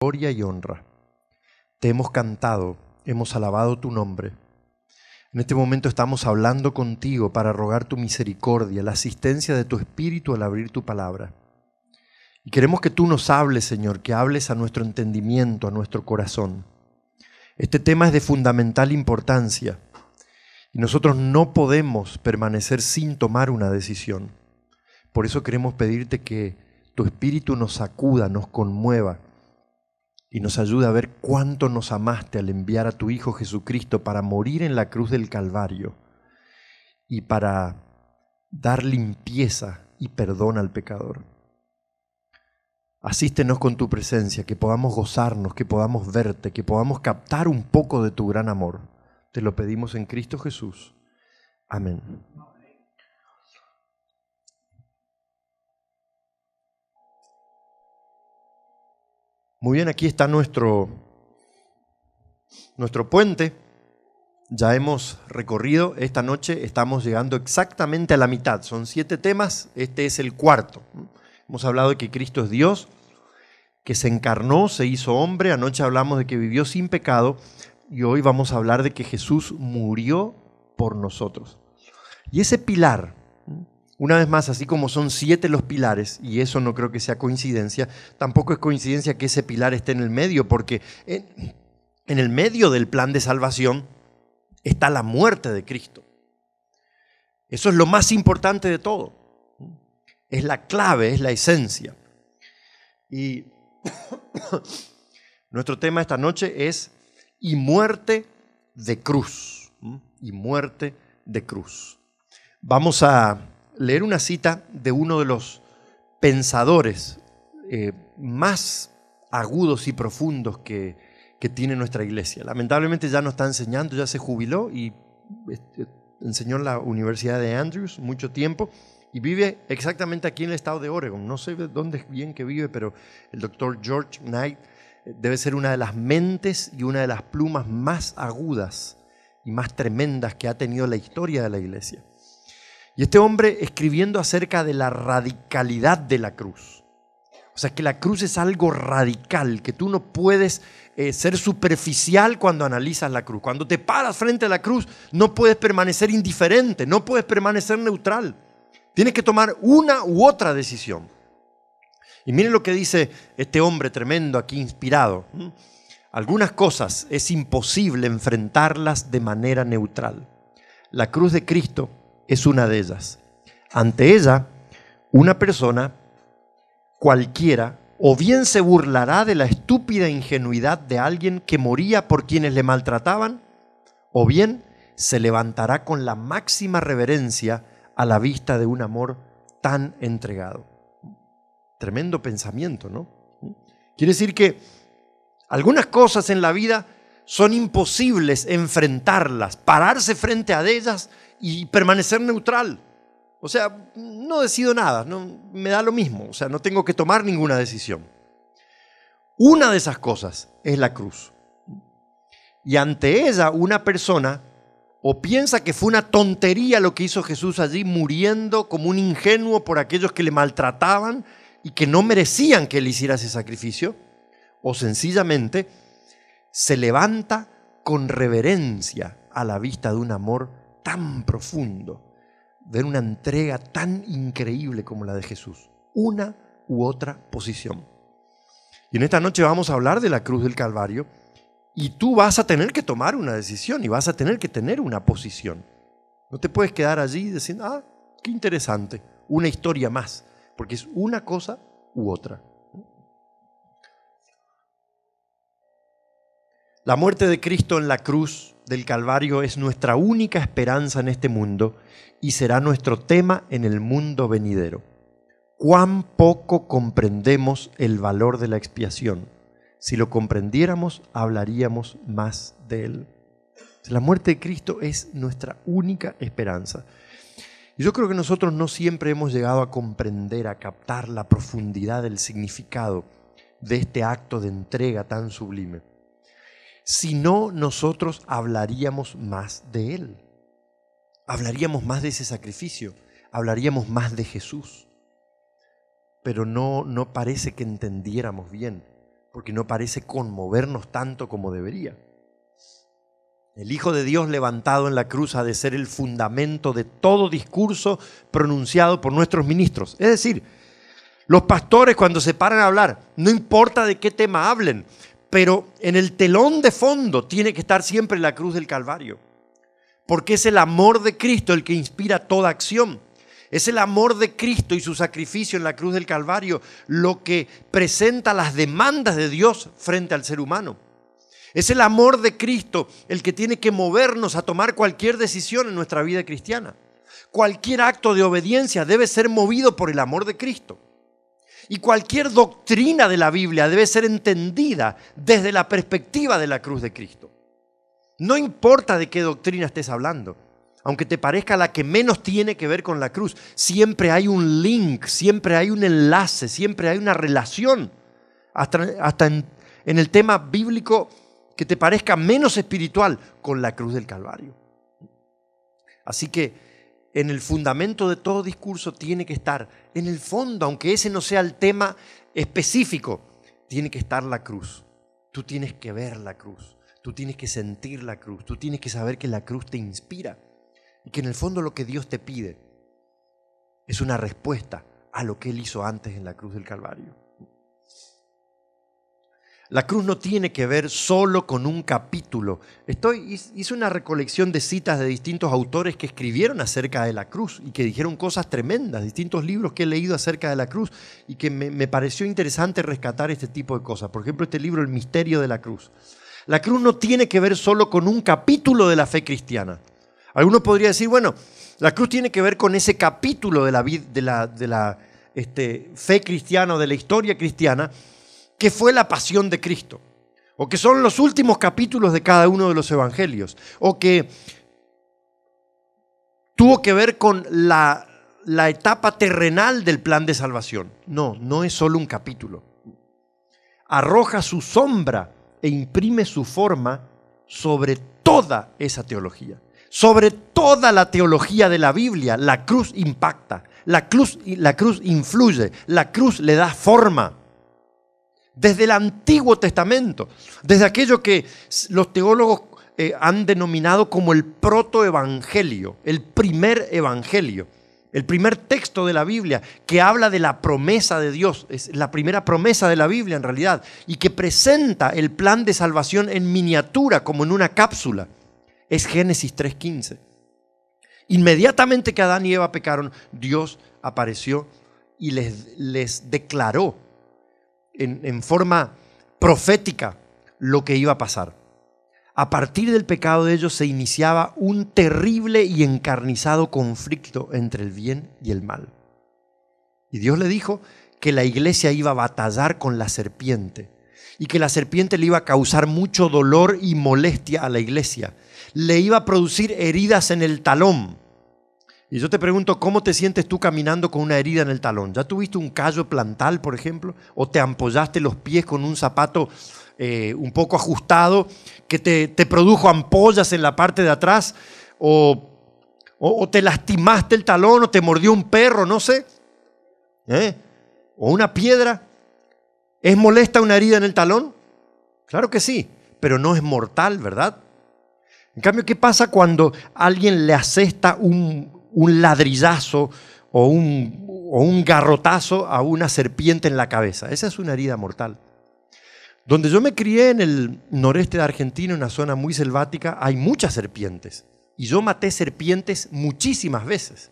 gloria y honra. Te hemos cantado, hemos alabado tu nombre. En este momento estamos hablando contigo para rogar tu misericordia, la asistencia de tu Espíritu al abrir tu palabra. Y queremos que tú nos hables, Señor, que hables a nuestro entendimiento, a nuestro corazón. Este tema es de fundamental importancia y nosotros no podemos permanecer sin tomar una decisión. Por eso queremos pedirte que tu Espíritu nos sacuda, nos conmueva y nos ayude a ver cuánto nos amaste al enviar a tu Hijo Jesucristo para morir en la cruz del Calvario y para dar limpieza y perdón al pecador. Asístenos con tu presencia, que podamos gozarnos, que podamos verte, que podamos captar un poco de tu gran amor. Te lo pedimos en Cristo Jesús. Amén. Muy bien, aquí está nuestro puente. Ya hemos recorrido, esta noche estamos llegando exactamente a la mitad. Son 7 temas, este es el cuarto. Hemos hablado de que Cristo es Dios, que se encarnó, se hizo hombre. Anoche hablamos de que vivió sin pecado y hoy vamos a hablar de que Jesús murió por nosotros. Y ese pilar, una vez más, así como son 7 los pilares, y eso no creo que sea coincidencia, tampoco es coincidencia que ese pilar esté en el medio, porque en el medio del plan de salvación está la muerte de Cristo. Eso es lo más importante de todo. Es la clave, es la esencia. Y nuestro tema esta noche es y muerte de cruz. Y muerte de cruz. Vamos a leer una cita de uno de los pensadores más agudos y profundos que tiene nuestra iglesia. Lamentablemente ya no está enseñando, ya se jubiló y enseñó en la Universidad de Andrews mucho tiempo y vive exactamente aquí en el estado de Oregon. No sé dónde bien que vive, pero el doctor George Knight debe ser una de las mentes y una de las plumas más agudas y más tremendas que ha tenido la historia de la iglesia. Y este hombre escribiendo acerca de la radicalidad de la cruz. O sea, que la cruz es algo radical, que tú no puedes ser superficial cuando analizas la cruz. Cuando te paras frente a la cruz, no puedes permanecer indiferente, no puedes permanecer neutral. Tienes que tomar una u otra decisión. Y miren lo que dice este hombre tremendo aquí inspirado. Algunas cosas es imposible enfrentarlas de manera neutral. La cruz de Cristo es una de ellas. Ante ella, una persona cualquiera o bien se burlará de la estúpida ingenuidad de alguien que moría por quienes le maltrataban, o bien se levantará con la máxima reverencia a la vista de un amor tan entregado. Tremendo pensamiento, ¿no? Quiere decir que algunas cosas en la vida son imposibles enfrentarlas, pararse frente a ellas y permanecer neutral. O sea, no decido nada, no, me da lo mismo, o sea, no tengo que tomar ninguna decisión. Una de esas cosas es la cruz. Y ante ella una persona o piensa que fue una tontería lo que hizo Jesús allí, muriendo como un ingenuo por aquellos que le maltrataban y que no merecían que él hiciera ese sacrificio, o sencillamente se levanta con reverencia a la vista de un amor tan profundo, de una entrega tan increíble como la de Jesús. Una u otra posición. Y en esta noche vamos a hablar de la cruz del Calvario y tú vas a tener que tomar una decisión y vas a tener que tener una posición. No te puedes quedar allí diciendo, qué interesante, una historia más, porque es una cosa u otra. La muerte de Cristo en la cruz del Calvario es nuestra única esperanza en este mundo y será nuestro tema en el mundo venidero. Cuán poco comprendemos el valor de la expiación. Si lo comprendiéramos, hablaríamos más de él. La muerte de Cristo es nuestra única esperanza. Y yo creo que nosotros no siempre hemos llegado a comprender, a captar la profundidad del significado de este acto de entrega tan sublime. Si no, nosotros hablaríamos más de él. Hablaríamos más de ese sacrificio. Hablaríamos más de Jesús. Pero no parece que entendiéramos bien porque no parece conmovernos tanto como debería. El Hijo de Dios levantado en la cruz ha de ser el fundamento de todo discurso pronunciado por nuestros ministros. Es decir, los pastores cuando se paran a hablar, no importa de qué tema hablen, pero en el telón de fondo tiene que estar siempre la cruz del Calvario. Porque es el amor de Cristo el que inspira toda acción. Es el amor de Cristo y su sacrificio en la cruz del Calvario lo que presenta las demandas de Dios frente al ser humano. Es el amor de Cristo el que tiene que movernos a tomar cualquier decisión en nuestra vida cristiana. Cualquier acto de obediencia debe ser movido por el amor de Cristo. Y cualquier doctrina de la Biblia debe ser entendida desde la perspectiva de la cruz de Cristo. No importa de qué doctrina estés hablando, aunque te parezca la que menos tiene que ver con la cruz, siempre hay un link, siempre hay un enlace, siempre hay una relación, hasta en el tema bíblico que te parezca menos espiritual, con la cruz del Calvario. Así que en el fundamento de todo discurso tiene que estar, en el fondo, aunque ese no sea el tema específico, tiene que estar la cruz. Tú tienes que ver la cruz, tú tienes que sentir la cruz, tú tienes que saber que la cruz te inspira y que en el fondo lo que Dios te pide es una respuesta a lo que Él hizo antes en la cruz del Calvario. La cruz no tiene que ver solo con un capítulo. Hice una recolección de citas de distintos autores que escribieron acerca de la cruz y que dijeron cosas tremendas, distintos libros que he leído acerca de la cruz y que me pareció interesante rescatar este tipo de cosas. Por ejemplo, este libro, El misterio de la cruz. La cruz no tiene que ver solo con un capítulo de la fe cristiana. Alguno podría decir, bueno, la cruz tiene que ver con ese capítulo de la fe cristiana o de la historia cristiana, que fue la pasión de Cristo, o que son los últimos capítulos de cada uno de los evangelios, o que tuvo que ver con la etapa terrenal del plan de salvación. No, no es solo un capítulo. Arroja su sombra e imprime su forma sobre toda esa teología. Sobre toda la teología de la Biblia, la cruz impacta, la cruz influye, la cruz le da forma. Desde el Antiguo Testamento, desde aquello que los teólogos han denominado como el protoevangelio, el primer evangelio, el primer texto de la Biblia que habla de la promesa de Dios, es la primera promesa de la Biblia en realidad, y que presenta el plan de salvación en miniatura, como en una cápsula, es Génesis 3:15. Inmediatamente que Adán y Eva pecaron, Dios apareció y les declaró en forma profética lo que iba a pasar. A partir del pecado de ellos se iniciaba un terrible y encarnizado conflicto entre el bien y el mal. Y Dios le dijo que la iglesia iba a batallar con la serpiente y que la serpiente le iba a causar mucho dolor y molestia a la iglesia. Le iba a producir heridas en el talón. Y yo te pregunto, ¿cómo te sientes tú caminando con una herida en el talón? ¿Ya tuviste un callo plantar, por ejemplo? ¿O te ampollaste los pies con un zapato un poco ajustado que te produjo ampollas en la parte de atrás? ¿O te lastimaste el talón o te mordió un perro, no sé? ¿O una piedra? ¿Es molesta una herida en el talón? Claro que sí, pero no es mortal, ¿verdad? En cambio, ¿qué pasa cuando alguien le asesta un ladrillazo o un garrotazo a una serpiente en la cabeza? Esa es una herida mortal. Donde yo me crié, en el noreste de Argentina, en una zona muy selvática, hay muchas serpientes. Y yo maté serpientes muchísimas veces.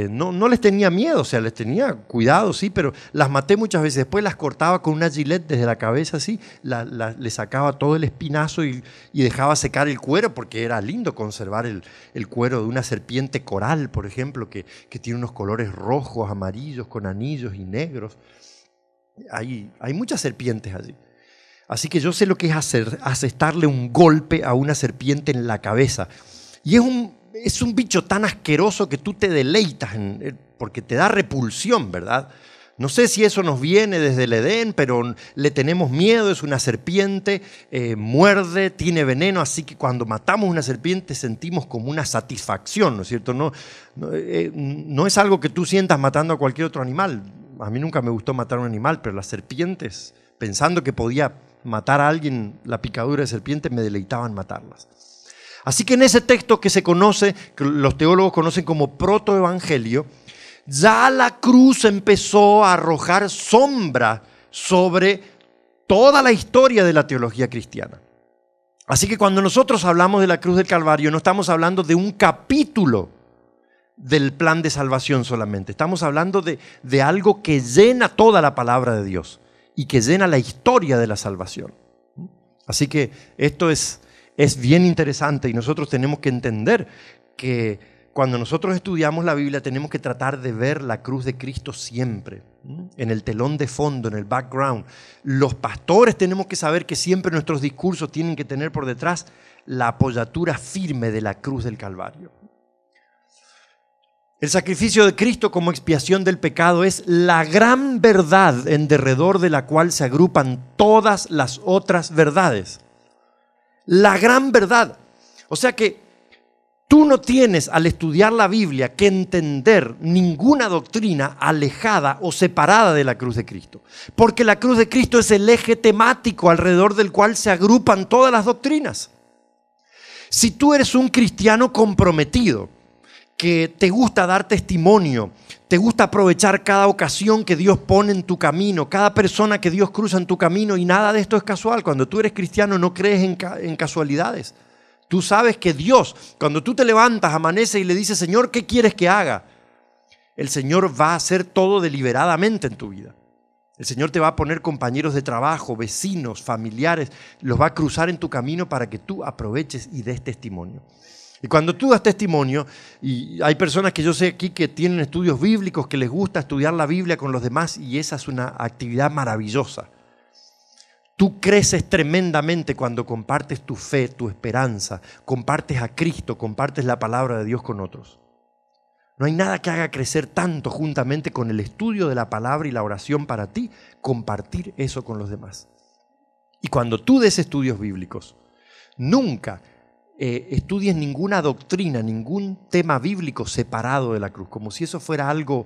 No les tenía miedo, o sea, les tenía cuidado, sí, pero las maté muchas veces. Después las cortaba con una gilet desde la cabeza, así, le sacaba todo el espinazo y dejaba secar el cuero, porque era lindo conservar el cuero de una serpiente coral, por ejemplo, que tiene unos colores rojos, amarillos, con anillos y negros. Hay muchas serpientes allí. Así que yo sé lo que es asestarle un golpe a una serpiente en la cabeza. Y es un bicho tan asqueroso que tú te deleitas porque te da repulsión, ¿verdad? No sé si eso nos viene desde el Edén, pero le tenemos miedo, es una serpiente, muerde, tiene veneno, así que cuando matamos una serpiente sentimos como una satisfacción, ¿no es cierto? No es algo que tú sientas matando a cualquier otro animal. A mí nunca me gustó matar a un animal, pero las serpientes pensando que podía matar a alguien, la picadura de serpiente, me deleitaba en matarlas. Así que en ese texto que se conoce, que los teólogos conocen como protoevangelio, ya la cruz empezó a arrojar sombra sobre toda la historia de la teología cristiana. Así que cuando nosotros hablamos de la cruz del Calvario, no estamos hablando de un capítulo del plan de salvación solamente. Estamos hablando de algo que llena toda la palabra de Dios y que llena la historia de la salvación. Así que esto es bien interesante y nosotros tenemos que entender que cuando nosotros estudiamos la Biblia tenemos que tratar de ver la cruz de Cristo siempre, en el telón de fondo, en el background. Los pastores tenemos que saber que siempre nuestros discursos tienen que tener por detrás la apoyatura firme de la cruz del Calvario. El sacrificio de Cristo como expiación del pecado es la gran verdad en derredor de la cual se agrupan todas las otras verdades. La gran verdad. O sea que tú no tienes al estudiar la Biblia que entender ninguna doctrina alejada o separada de la cruz de Cristo. Porque la cruz de Cristo es el eje temático alrededor del cual se agrupan todas las doctrinas. Si tú eres un cristiano comprometido, que te gusta dar testimonio, te gusta aprovechar cada ocasión que Dios pone en tu camino, cada persona que Dios cruza en tu camino, y nada de esto es casual. Cuando tú eres cristiano no crees en casualidades. Tú sabes que Dios, cuando tú te levantas, amaneces y le dices, Señor, ¿qué quieres que haga? El Señor va a hacer todo deliberadamente en tu vida. El Señor te va a poner compañeros de trabajo, vecinos, familiares, los va a cruzar en tu camino para que tú aproveches y des testimonio. Y cuando tú das testimonio, y hay personas que yo sé aquí que tienen estudios bíblicos, que les gusta estudiar la Biblia con los demás, y esa es una actividad maravillosa. Tú creces tremendamente cuando compartes tu fe, tu esperanza, compartes a Cristo, compartes la palabra de Dios con otros. No hay nada que haga crecer tanto juntamente con el estudio de la palabra y la oración para ti, compartir eso con los demás. Y cuando tú des estudios bíblicos, nunca estudies ninguna doctrina, ningún tema bíblico separado de la cruz, como si eso fuera algo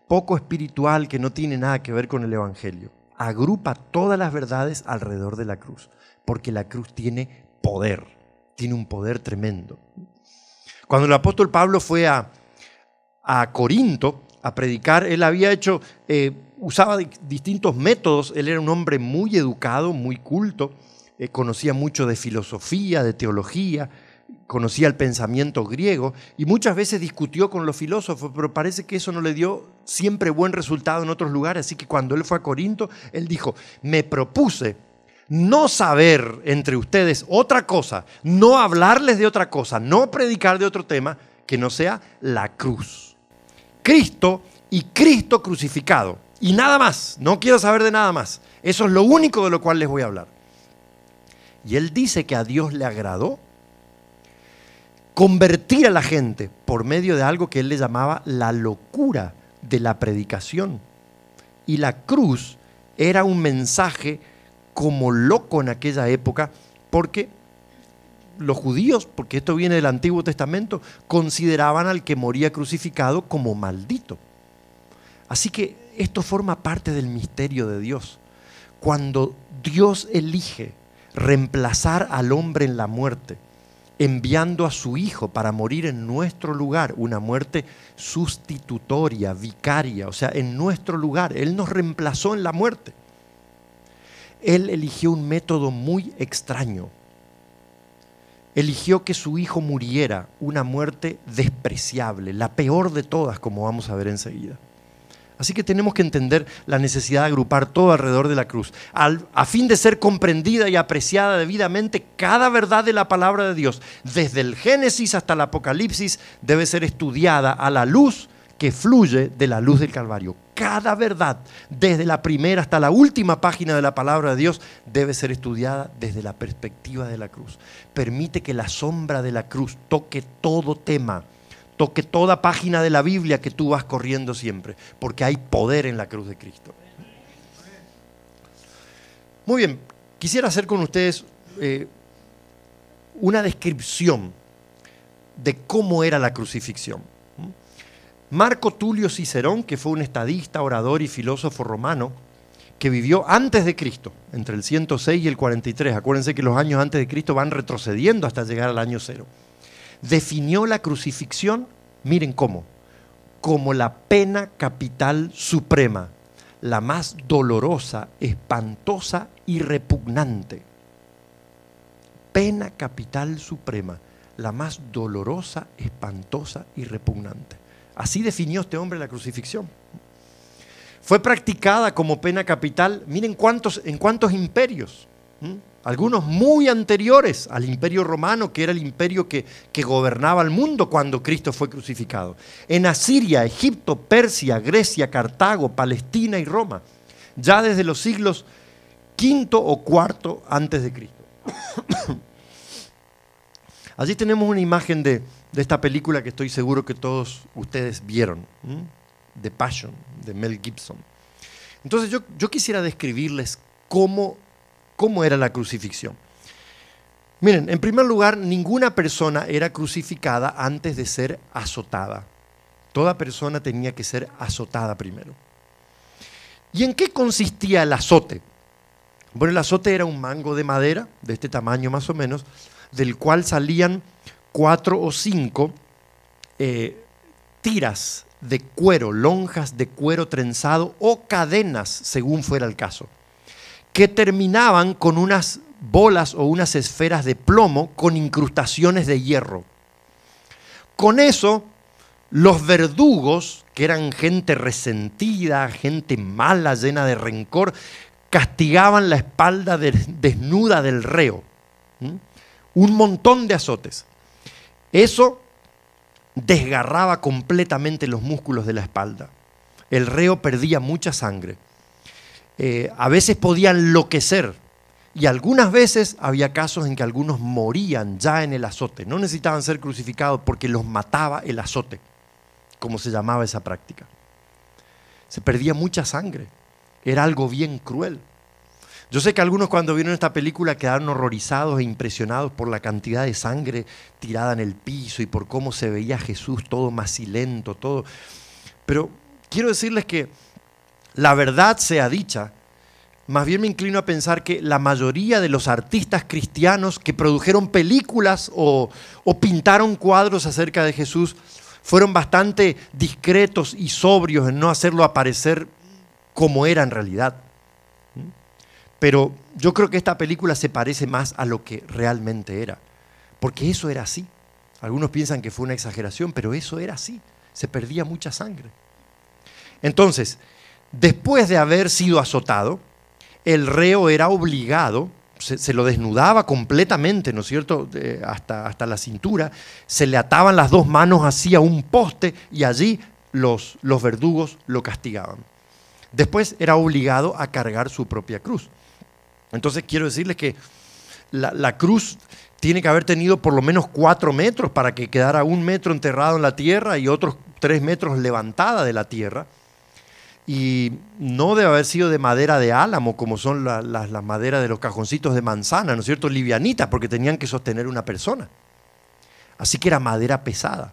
poco espiritual que no tiene nada que ver con el Evangelio. Agrupa todas las verdades alrededor de la cruz, porque la cruz tiene poder, tiene un poder tremendo. Cuando el apóstol Pablo fue a Corinto a predicar, él había usaba distintos métodos. Él era un hombre muy educado, muy culto, conocía mucho de filosofía, de teología, conocía el pensamiento griego y muchas veces discutió con los filósofos, pero parece que eso no le dio siempre buen resultado en otros lugares. Así que cuando él fue a Corinto, él dijo, me propuse no saber entre ustedes otra cosa, no hablarles de otra cosa, no predicar de otro tema que no sea la cruz. Cristo y Cristo crucificado. Y nada más, no quiero saber de nada más. Eso es lo único de lo cual les voy a hablar. Y él dice que a Dios le agradó convertir a la gente por medio de algo que él le llamaba la locura de la predicación. Y la cruz era un mensaje como loco en aquella época, porque los judíos, porque esto viene del Antiguo Testamento, consideraban al que moría crucificado como maldito. Así que esto forma parte del misterio de Dios. Cuando Dios elige reemplazar al hombre en la muerte, enviando a su Hijo para morir en nuestro lugar, una muerte sustitutoria, vicaria, o sea, en nuestro lugar. Él nos reemplazó en la muerte. Él eligió un método muy extraño. Eligió que su Hijo muriera una muerte despreciable, la peor de todas, como vamos a ver enseguida. Así que tenemos que entender la necesidad de agrupar todo alrededor de la cruz. A fin de ser comprendida y apreciada debidamente, cada verdad de la palabra de Dios, desde el Génesis hasta el Apocalipsis, debe ser estudiada a la luz que fluye de la luz del Calvario. Cada verdad, desde la primera hasta la última página de la palabra de Dios, debe ser estudiada desde la perspectiva de la cruz. Permite que la sombra de la cruz toque todo tema, toque toda página de la Biblia que tú vas corriendo siempre, porque hay poder en la cruz de Cristo. Muy bien, quisiera hacer con ustedes una descripción de cómo era la crucifixión. Marco Tulio Cicerón, que fue un estadista, orador y filósofo romano, que vivió antes de Cristo, entre el 106 y el 43, acuérdense que los años antes de Cristo van retrocediendo hasta llegar al año 0, definió la crucifixión, miren cómo, como la pena capital suprema, la más dolorosa, espantosa y repugnante. Pena capital suprema, la más dolorosa, espantosa y repugnante. Así definió este hombre la crucifixión. Fue practicada como pena capital, miren en cuántos imperios. Algunos muy anteriores al imperio romano, que era el imperio que gobernaba el mundo cuando Cristo fue crucificado. En Asiria, Egipto, Persia, Grecia, Cartago, Palestina y Roma. Ya desde los siglos V o IV antes de Cristo. Allí tenemos una imagen de esta película que estoy seguro que todos ustedes vieron, The Passion, de Mel Gibson. Entonces yo quisiera describirles cómo era la crucifixión. Miren, en primer lugar, ninguna persona era crucificada antes de ser azotada. Toda persona tenía que ser azotada primero. ¿Y en qué consistía el azote? Bueno, el azote era un mango de madera, de este tamaño más o menos, del cual salían 4 o 5 tiras de cuero, lonjas de cuero trenzado o cadenas, según fuera el caso, que terminaban con unas bolas o unas esferas de plomo con incrustaciones de hierro. Con eso, los verdugos, que eran gente resentida, gente mala, llena de rencor, castigaban la espalda desnuda del reo. Un montón de azotes. Eso desgarraba completamente los músculos de la espalda. El reo perdía mucha sangre. A veces podía enloquecer y algunas veces había casos en que algunos morían ya en el azote. No necesitaban ser crucificados porque los mataba el azote, como se llamaba esa práctica. Se perdía mucha sangre. Era algo bien cruel. Yo sé que algunos cuando vieron esta película quedaron horrorizados e impresionados por la cantidad de sangre tirada en el piso y por cómo se veía a Jesús todo macilento, todo. Pero quiero decirles que la verdad sea dicha, más bien me inclino a pensar que la mayoría de los artistas cristianos que produjeron películas o pintaron cuadros acerca de Jesús fueron bastante discretos y sobrios en no hacerlo aparecer como era en realidad. Pero yo creo que esta película se parece más a lo que realmente era, porque eso era así. Algunos piensan que fue una exageración, pero eso era así. Se perdía mucha sangre. Entonces, después de haber sido azotado, el reo era obligado, se lo desnudaba completamente, ¿no es cierto?, hasta la cintura, se le ataban las 2 manos así a un poste y allí los verdugos lo castigaban. Después era obligado a cargar su propia cruz. Entonces quiero decirles que la cruz tiene que haber tenido por lo menos 4 metros para que quedara 1 metro enterrado en la tierra y otros 3 metros levantada de la tierra. Y no debe haber sido de madera de álamo, como son las maderas de los cajoncitos de manzana, ¿no es cierto? Livianitas, porque tenían que sostener una persona. Así que era madera pesada.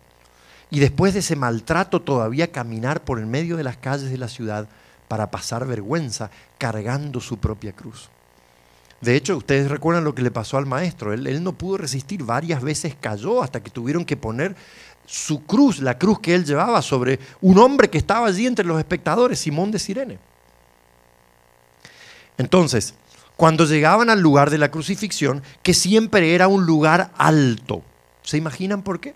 Y después de ese maltrato todavía caminar por el medio de las calles de la ciudad para pasar vergüenza, cargando su propia cruz. De hecho, ustedes recuerdan lo que le pasó al maestro. Él no pudo resistir, varias veces cayó hasta que tuvieron que poner su cruz, la cruz que él llevaba, sobre un hombre que estaba allí entre los espectadores, Simón de Cirene. Entonces, cuando llegaban al lugar de la crucifixión, que siempre era un lugar alto, ¿se imaginan por qué?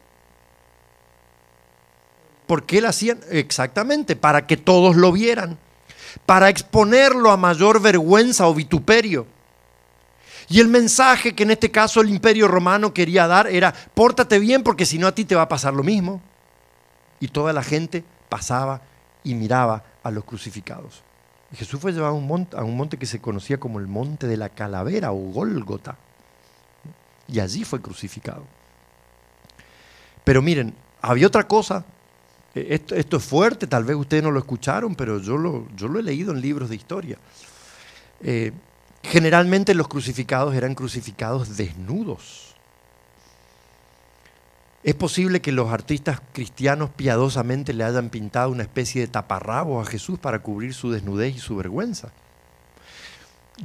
¿Por qué lo hacían? Exactamente, para que todos lo vieran, para exponerlo a mayor vergüenza o vituperio. Y el mensaje que en este caso el Imperio Romano quería dar era: pórtate bien porque si no a ti te va a pasar lo mismo. Y toda la gente pasaba y miraba a los crucificados. Y Jesús fue llevado a un monte que se conocía como el Monte de la Calavera o Gólgota. Y allí fue crucificado. Pero miren, había otra cosa. Esto es fuerte, tal vez ustedes no lo escucharon, pero yo lo he leído en libros de historia. Generalmente los crucificados eran crucificados desnudos. Es posible que los artistas cristianos piadosamente le hayan pintado una especie de taparrabos a Jesús para cubrir su desnudez y su vergüenza.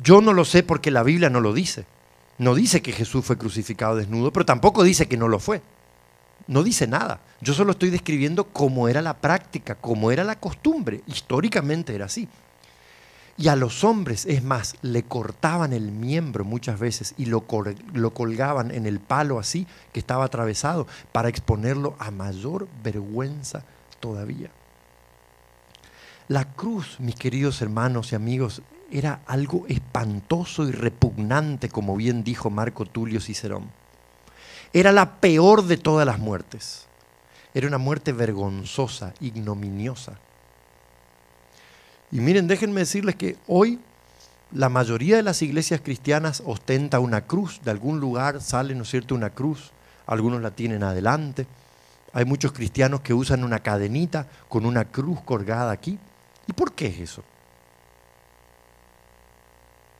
Yo no lo sé porque la Biblia no lo dice. No dice que Jesús fue crucificado desnudo, pero tampoco dice que no lo fue. No dice nada. Yo solo estoy describiendo cómo era la práctica, cómo era la costumbre. Históricamente era así. Y a los hombres, es más, le cortaban el miembro muchas veces y lo colgaban en el palo así, que estaba atravesado, para exponerlo a mayor vergüenza todavía. La cruz, mis queridos hermanos y amigos, era algo espantoso y repugnante, como bien dijo Marco Tulio Cicerón. Era la peor de todas las muertes. Era una muerte vergonzosa, ignominiosa. Y miren, déjenme decirles que hoy la mayoría de las iglesias cristianas ostenta una cruz. De algún lugar sale, ¿no es cierto?, una cruz. Algunos la tienen adelante. Hay muchos cristianos que usan una cadenita con una cruz colgada aquí. ¿Y por qué es eso?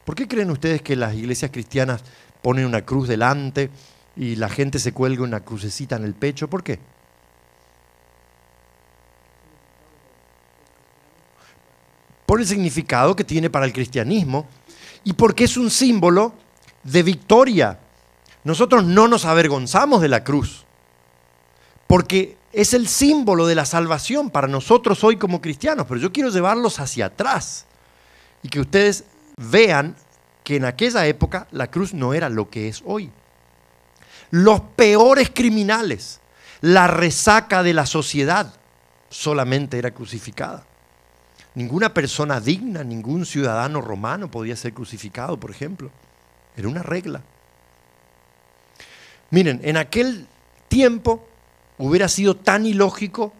¿Por qué creen ustedes que las iglesias cristianas ponen una cruz delante y la gente se cuelga una crucecita en el pecho? ¿Por qué? Por el significado que tiene para el cristianismo y porque es un símbolo de victoria. Nosotros no nos avergonzamos de la cruz, porque es el símbolo de la salvación para nosotros hoy como cristianos, pero yo quiero llevarlos hacia atrás y que ustedes vean que en aquella época la cruz no era lo que es hoy. Los peores criminales, la resaca de la sociedad, solamente era crucificada. Ninguna persona digna, ningún ciudadano romano podía ser crucificado, por ejemplo. Era una regla. Miren, en aquel tiempo hubiera sido tan ilógico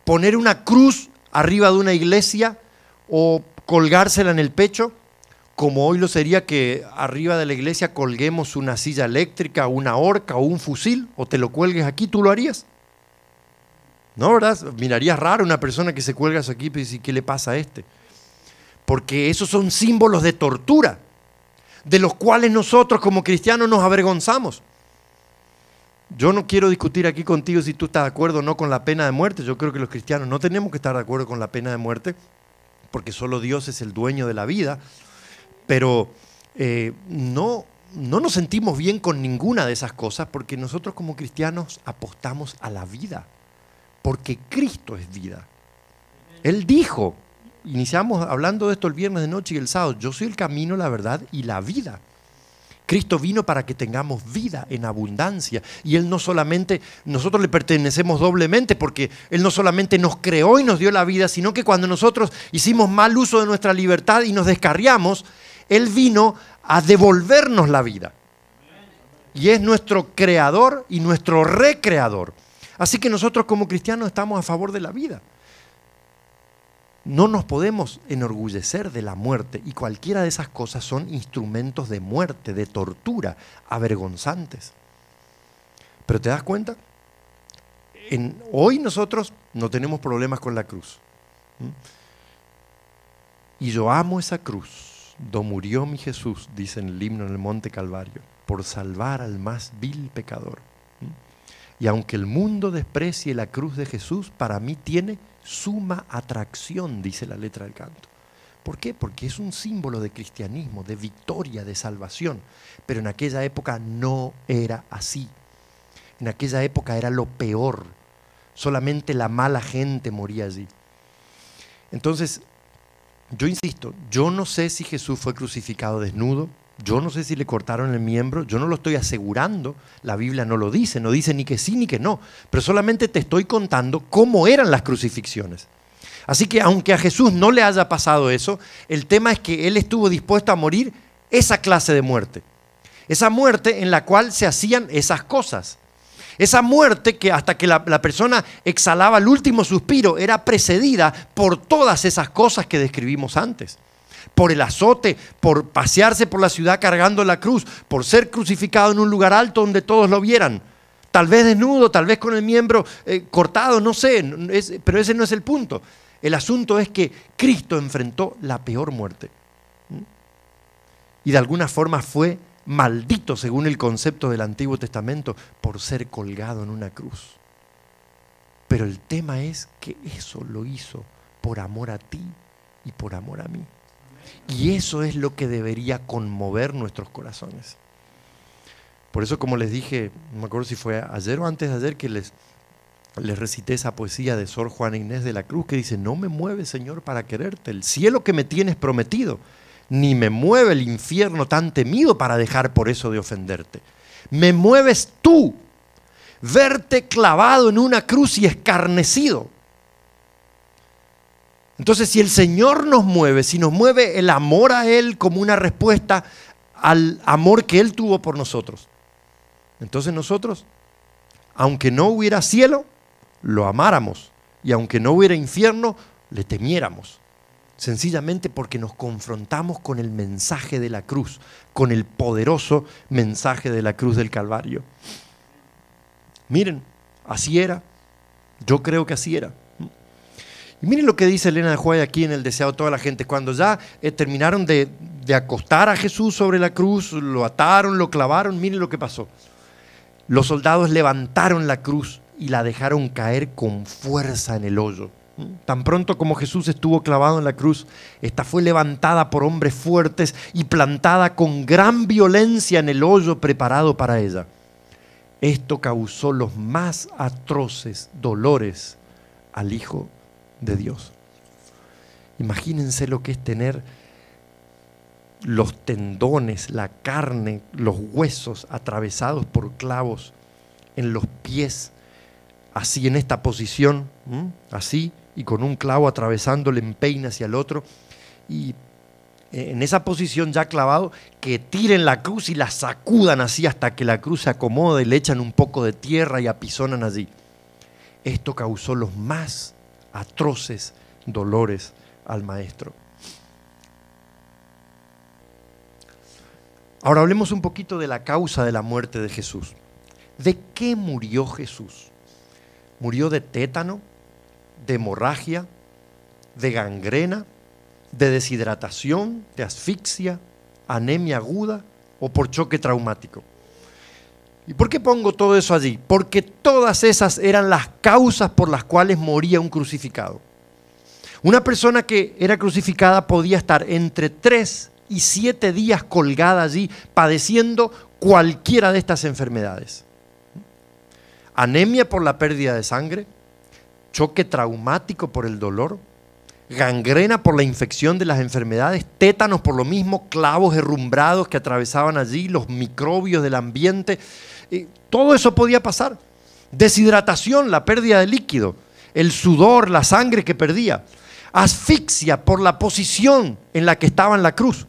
poner una cruz arriba de una iglesia o colgársela en el pecho, como hoy lo sería que arriba de la iglesia colguemos una silla eléctrica, una horca o un fusil, o te lo cuelgues aquí. ¿Tú lo harías? ¿No, verdad? Mirarías raro una persona que se cuelga eso aquí y dice, ¿qué le pasa a este? Porque esos son símbolos de tortura, de los cuales nosotros como cristianos nos avergonzamos. Yo no quiero discutir aquí contigo si tú estás de acuerdo o no con la pena de muerte. Yo creo que los cristianos no tenemos que estar de acuerdo con la pena de muerte, porque solo Dios es el dueño de la vida. Pero no nos sentimos bien con ninguna de esas cosas, porque nosotros como cristianos apostamos a la vida. Porque Cristo es vida. Él dijo, iniciamos hablando de esto el viernes de noche y el sábado, yo soy el camino, la verdad y la vida. Cristo vino para que tengamos vida en abundancia. Y Él no solamente, nosotros le pertenecemos doblemente, porque Él no solamente nos creó y nos dio la vida, sino que cuando nosotros hicimos mal uso de nuestra libertad y nos descarriamos, Él vino a devolvernos la vida. Y es nuestro creador y nuestro recreador. Así que nosotros como cristianos estamos a favor de la vida. No nos podemos enorgullecer de la muerte, y cualquiera de esas cosas son instrumentos de muerte, de tortura, avergonzantes. Pero ¿te das cuenta? Hoy nosotros no tenemos problemas con la cruz. Y yo amo esa cruz, do murió mi Jesús, dice en el himno en el Monte Calvario, por salvar al más vil pecador. Y aunque el mundo desprecie la cruz de Jesús, para mí tiene suma atracción, dice la letra del canto. ¿Por qué? Porque es un símbolo de cristianismo, de victoria, de salvación. Pero en aquella época no era así. En aquella época era lo peor. Solamente la mala gente moría allí. Entonces, yo insisto, yo no sé si Jesús fue crucificado desnudo. Yo no sé si le cortaron el miembro, yo no lo estoy asegurando, la Biblia no lo dice, no dice ni que sí ni que no, pero solamente te estoy contando cómo eran las crucifixiones. Así que aunque a Jesús no le haya pasado eso, el tema es que Él estuvo dispuesto a morir esa clase de muerte. Esa muerte en la cual se hacían esas cosas. Esa muerte que hasta que la persona exhalaba el último suspiro era precedida por todas esas cosas que describimos antes. Por el azote, por pasearse por la ciudad cargando la cruz, por ser crucificado en un lugar alto donde todos lo vieran. Tal vez desnudo, tal vez con el miembro cortado, no sé, pero ese no es el punto. El asunto es que Cristo enfrentó la peor muerte. Y de alguna forma fue maldito, según el concepto del Antiguo Testamento, por ser colgado en una cruz. Pero el tema es que eso lo hizo por amor a ti y por amor a mí. Y eso es lo que debería conmover nuestros corazones. Por eso, como les dije, no me acuerdo si fue ayer o antes de ayer, que les recité esa poesía de Sor Juana Inés de la Cruz que dice: no me mueve, Señor, para quererte, el cielo que me tienes prometido, ni me mueve el infierno tan temido para dejar por eso de ofenderte. Me mueves tú, verte clavado en una cruz y escarnecido. Entonces, si el Señor nos mueve, si nos mueve el amor a Él como una respuesta al amor que Él tuvo por nosotros, entonces nosotros, aunque no hubiera cielo, lo amáramos, y aunque no hubiera infierno, le temiéramos. Sencillamente porque nos confrontamos con el mensaje de la cruz, con el poderoso mensaje de la cruz del Calvario. Miren, así era. Yo creo que así era. Y miren lo que dice Elena de White aquí en El deseado de toda la gente. Cuando ya terminaron de acostar a Jesús sobre la cruz, lo ataron, lo clavaron, miren lo que pasó. Los soldados levantaron la cruz y la dejaron caer con fuerza en el hoyo. Tan pronto como Jesús estuvo clavado en la cruz, esta fue levantada por hombres fuertes y plantada con gran violencia en el hoyo preparado para ella. Esto causó los más atroces dolores al Hijo de Dios. Imagínense lo que es tener los tendones, la carne, los huesos atravesados por clavos en los pies, así en esta posición, así, y con un clavo atravesando el empeine hacia el otro, y en esa posición ya clavado, que tiren la cruz y la sacudan así hasta que la cruz se acomode, le echan un poco de tierra y apisonan allí. Esto causó los más atroces dolores al Maestro. Ahora hablemos un poquito de la causa de la muerte de Jesús. ¿De qué murió Jesús? ¿Murió de tétano, de hemorragia, de gangrena, de deshidratación, de asfixia, anemia aguda o por choque traumático? ¿Y por qué pongo todo eso allí? Porque todas esas eran las causas por las cuales moría un crucificado. Una persona que era crucificada podía estar entre 3 y 7 días colgada allí padeciendo cualquiera de estas enfermedades. Anemia por la pérdida de sangre, choque traumático por el dolor, gangrena por la infección de las enfermedades, tétanos por lo mismo, clavos herrumbrados que atravesaban allí, los microbios del ambiente, todo eso podía pasar. Deshidratación, la pérdida de líquido, el sudor, la sangre que perdía, asfixia por la posición en la que estaba en la cruz.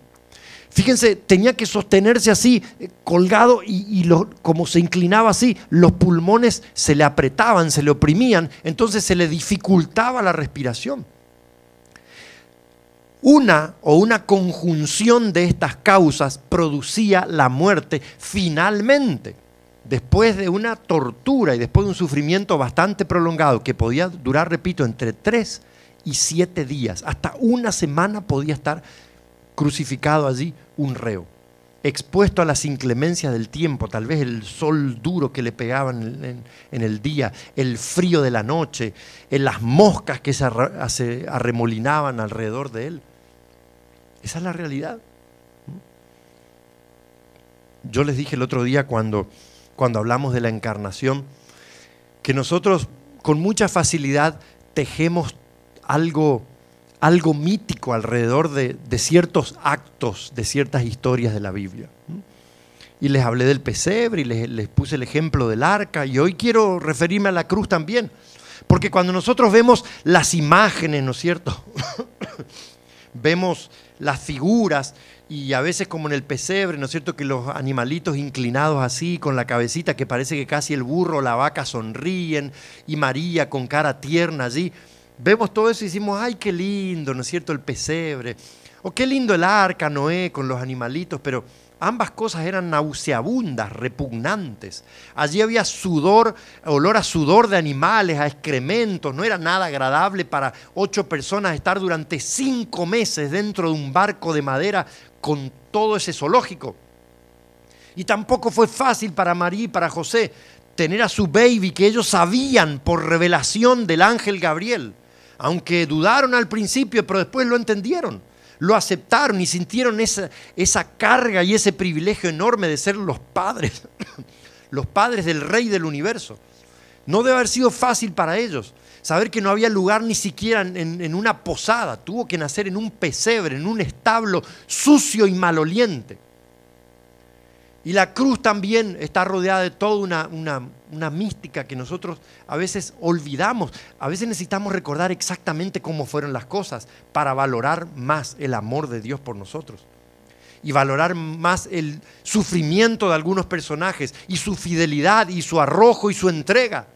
Fíjense, tenía que sostenerse así, colgado, y como se inclinaba así, los pulmones se le apretaban, se le oprimían, entonces se le dificultaba la respiración. Una conjunción de estas causas producía la muerte finalmente, después de una tortura y después de un sufrimiento bastante prolongado que podía durar, repito, entre 3 y 7 días, hasta una semana podía estar crucificado allí un reo, expuesto a las inclemencias del tiempo, tal vez el sol duro que le pegaban en el día, el frío de la noche, en las moscas que se arremolinaban alrededor de él. Esa es la realidad. Yo les dije el otro día cuando hablamos de la encarnación, que nosotros con mucha facilidad tejemos algo mítico alrededor de ciertos actos, de ciertas historias de la Biblia. Y les hablé del pesebre y les puse el ejemplo del arca, y hoy quiero referirme a la cruz también, porque cuando nosotros vemos las imágenes, ¿no es cierto? Vemos las figuras, y a veces como en el pesebre, ¿no es cierto?, que los animalitos inclinados así, con la cabecita que parece que casi el burro o la vaca sonríen, y María con cara tierna allí. Vemos todo eso y decimos, ay, qué lindo, ¿no es cierto?, el pesebre. O qué lindo el arca, Noé, con los animalitos, pero ambas cosas eran nauseabundas, repugnantes. Allí había sudor, olor a sudor de animales, a excrementos. No era nada agradable para 8 personas estar durante 5 meses dentro de un barco de madera con todo ese zoológico. Y tampoco fue fácil para María y para José tener a su baby, que ellos sabían por revelación del ángel Gabriel, aunque dudaron al principio, pero después lo entendieron. lo aceptaron y sintieron esa carga y ese privilegio enorme de ser los padres, los padres del Rey del universo. No debe haber sido fácil para ellos. Saber que no había lugar ni siquiera en una posada. Tuvo que nacer en un pesebre, en un establo sucio y maloliente. Y la cruz también está rodeada de toda una mística que nosotros a veces olvidamos. A veces necesitamos recordar exactamente cómo fueron las cosas para valorar más el amor de Dios por nosotros. Y valorar más el sufrimiento de algunos personajes y su fidelidad y su arrojo y su entrega.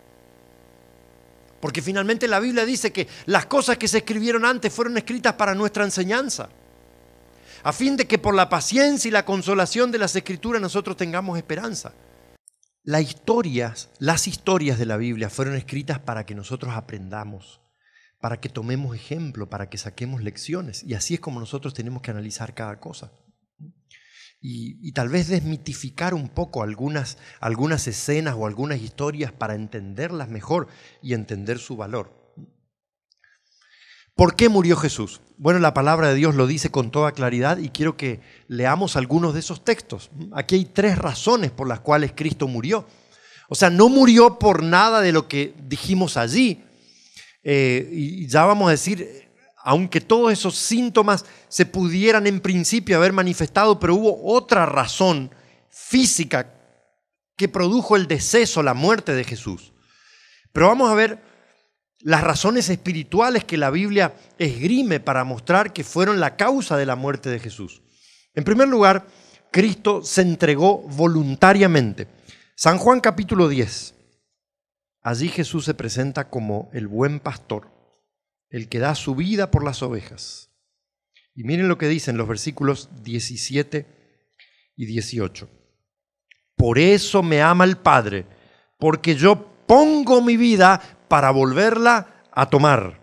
Porque finalmente la Biblia dice que las cosas que se escribieron antes fueron escritas para nuestra enseñanza, a fin de que por la paciencia y la consolación de las Escrituras nosotros tengamos esperanza. Las historias de la Biblia fueron escritas para que nosotros aprendamos, para que tomemos ejemplo, para que saquemos lecciones. Y así es como nosotros tenemos que analizar cada cosa. Y tal vez desmitificar un poco algunas escenas o algunas historias para entenderlas mejor y entender su valor. ¿Por qué murió Jesús? Bueno, la palabra de Dios lo dice con toda claridad y quiero que leamos algunos de esos textos. Aquí hay 3 razones por las cuales Cristo murió. O sea, no murió por nada de lo que dijimos allí. Y ya vamos a decir, aunque todos esos síntomas se pudieran en principio haber manifestado, pero hubo otra razón física que produjo el deceso, la muerte de Jesús. Pero vamos a ver las razones espirituales que la Biblia esgrime para mostrar que fueron la causa de la muerte de Jesús. En primer lugar, Cristo se entregó voluntariamente. San Juan capítulo 10. Allí Jesús se presenta como el buen pastor, el que da su vida por las ovejas. Y miren lo que dicen los versículos 17 y 18. Por eso me ama el Padre, porque yo pongo mi vida para volverla a tomar.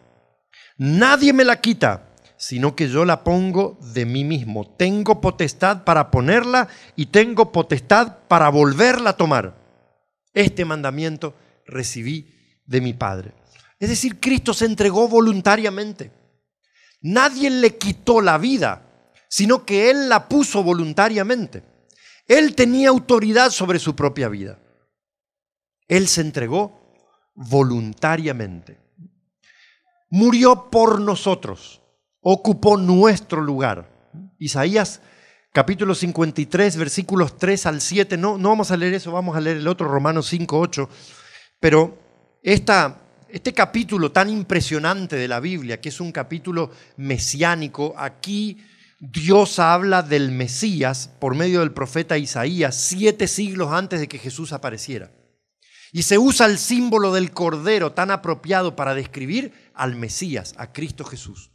Nadie me la quita, sino que yo la pongo de mí mismo. Tengo potestad para ponerla y tengo potestad para volverla a tomar. Este mandamiento recibí de mi Padre. Es decir, Cristo se entregó voluntariamente. Nadie le quitó la vida, sino que Él la puso voluntariamente. Él tenía autoridad sobre su propia vida. Él se entregó voluntariamente. Murió por nosotros, ocupó nuestro lugar. Isaías capítulo 53, versículos 3 al 7. No vamos a leer eso, vamos a leer el otro, Romanos 5, 8. Pero este capítulo tan impresionante de la Biblia, que es un capítulo mesiánico, aquí Dios habla del Mesías por medio del profeta Isaías 7 siglos antes de que Jesús apareciera. Y se usa el símbolo del Cordero tan apropiado para describir al Mesías, a Cristo Jesús.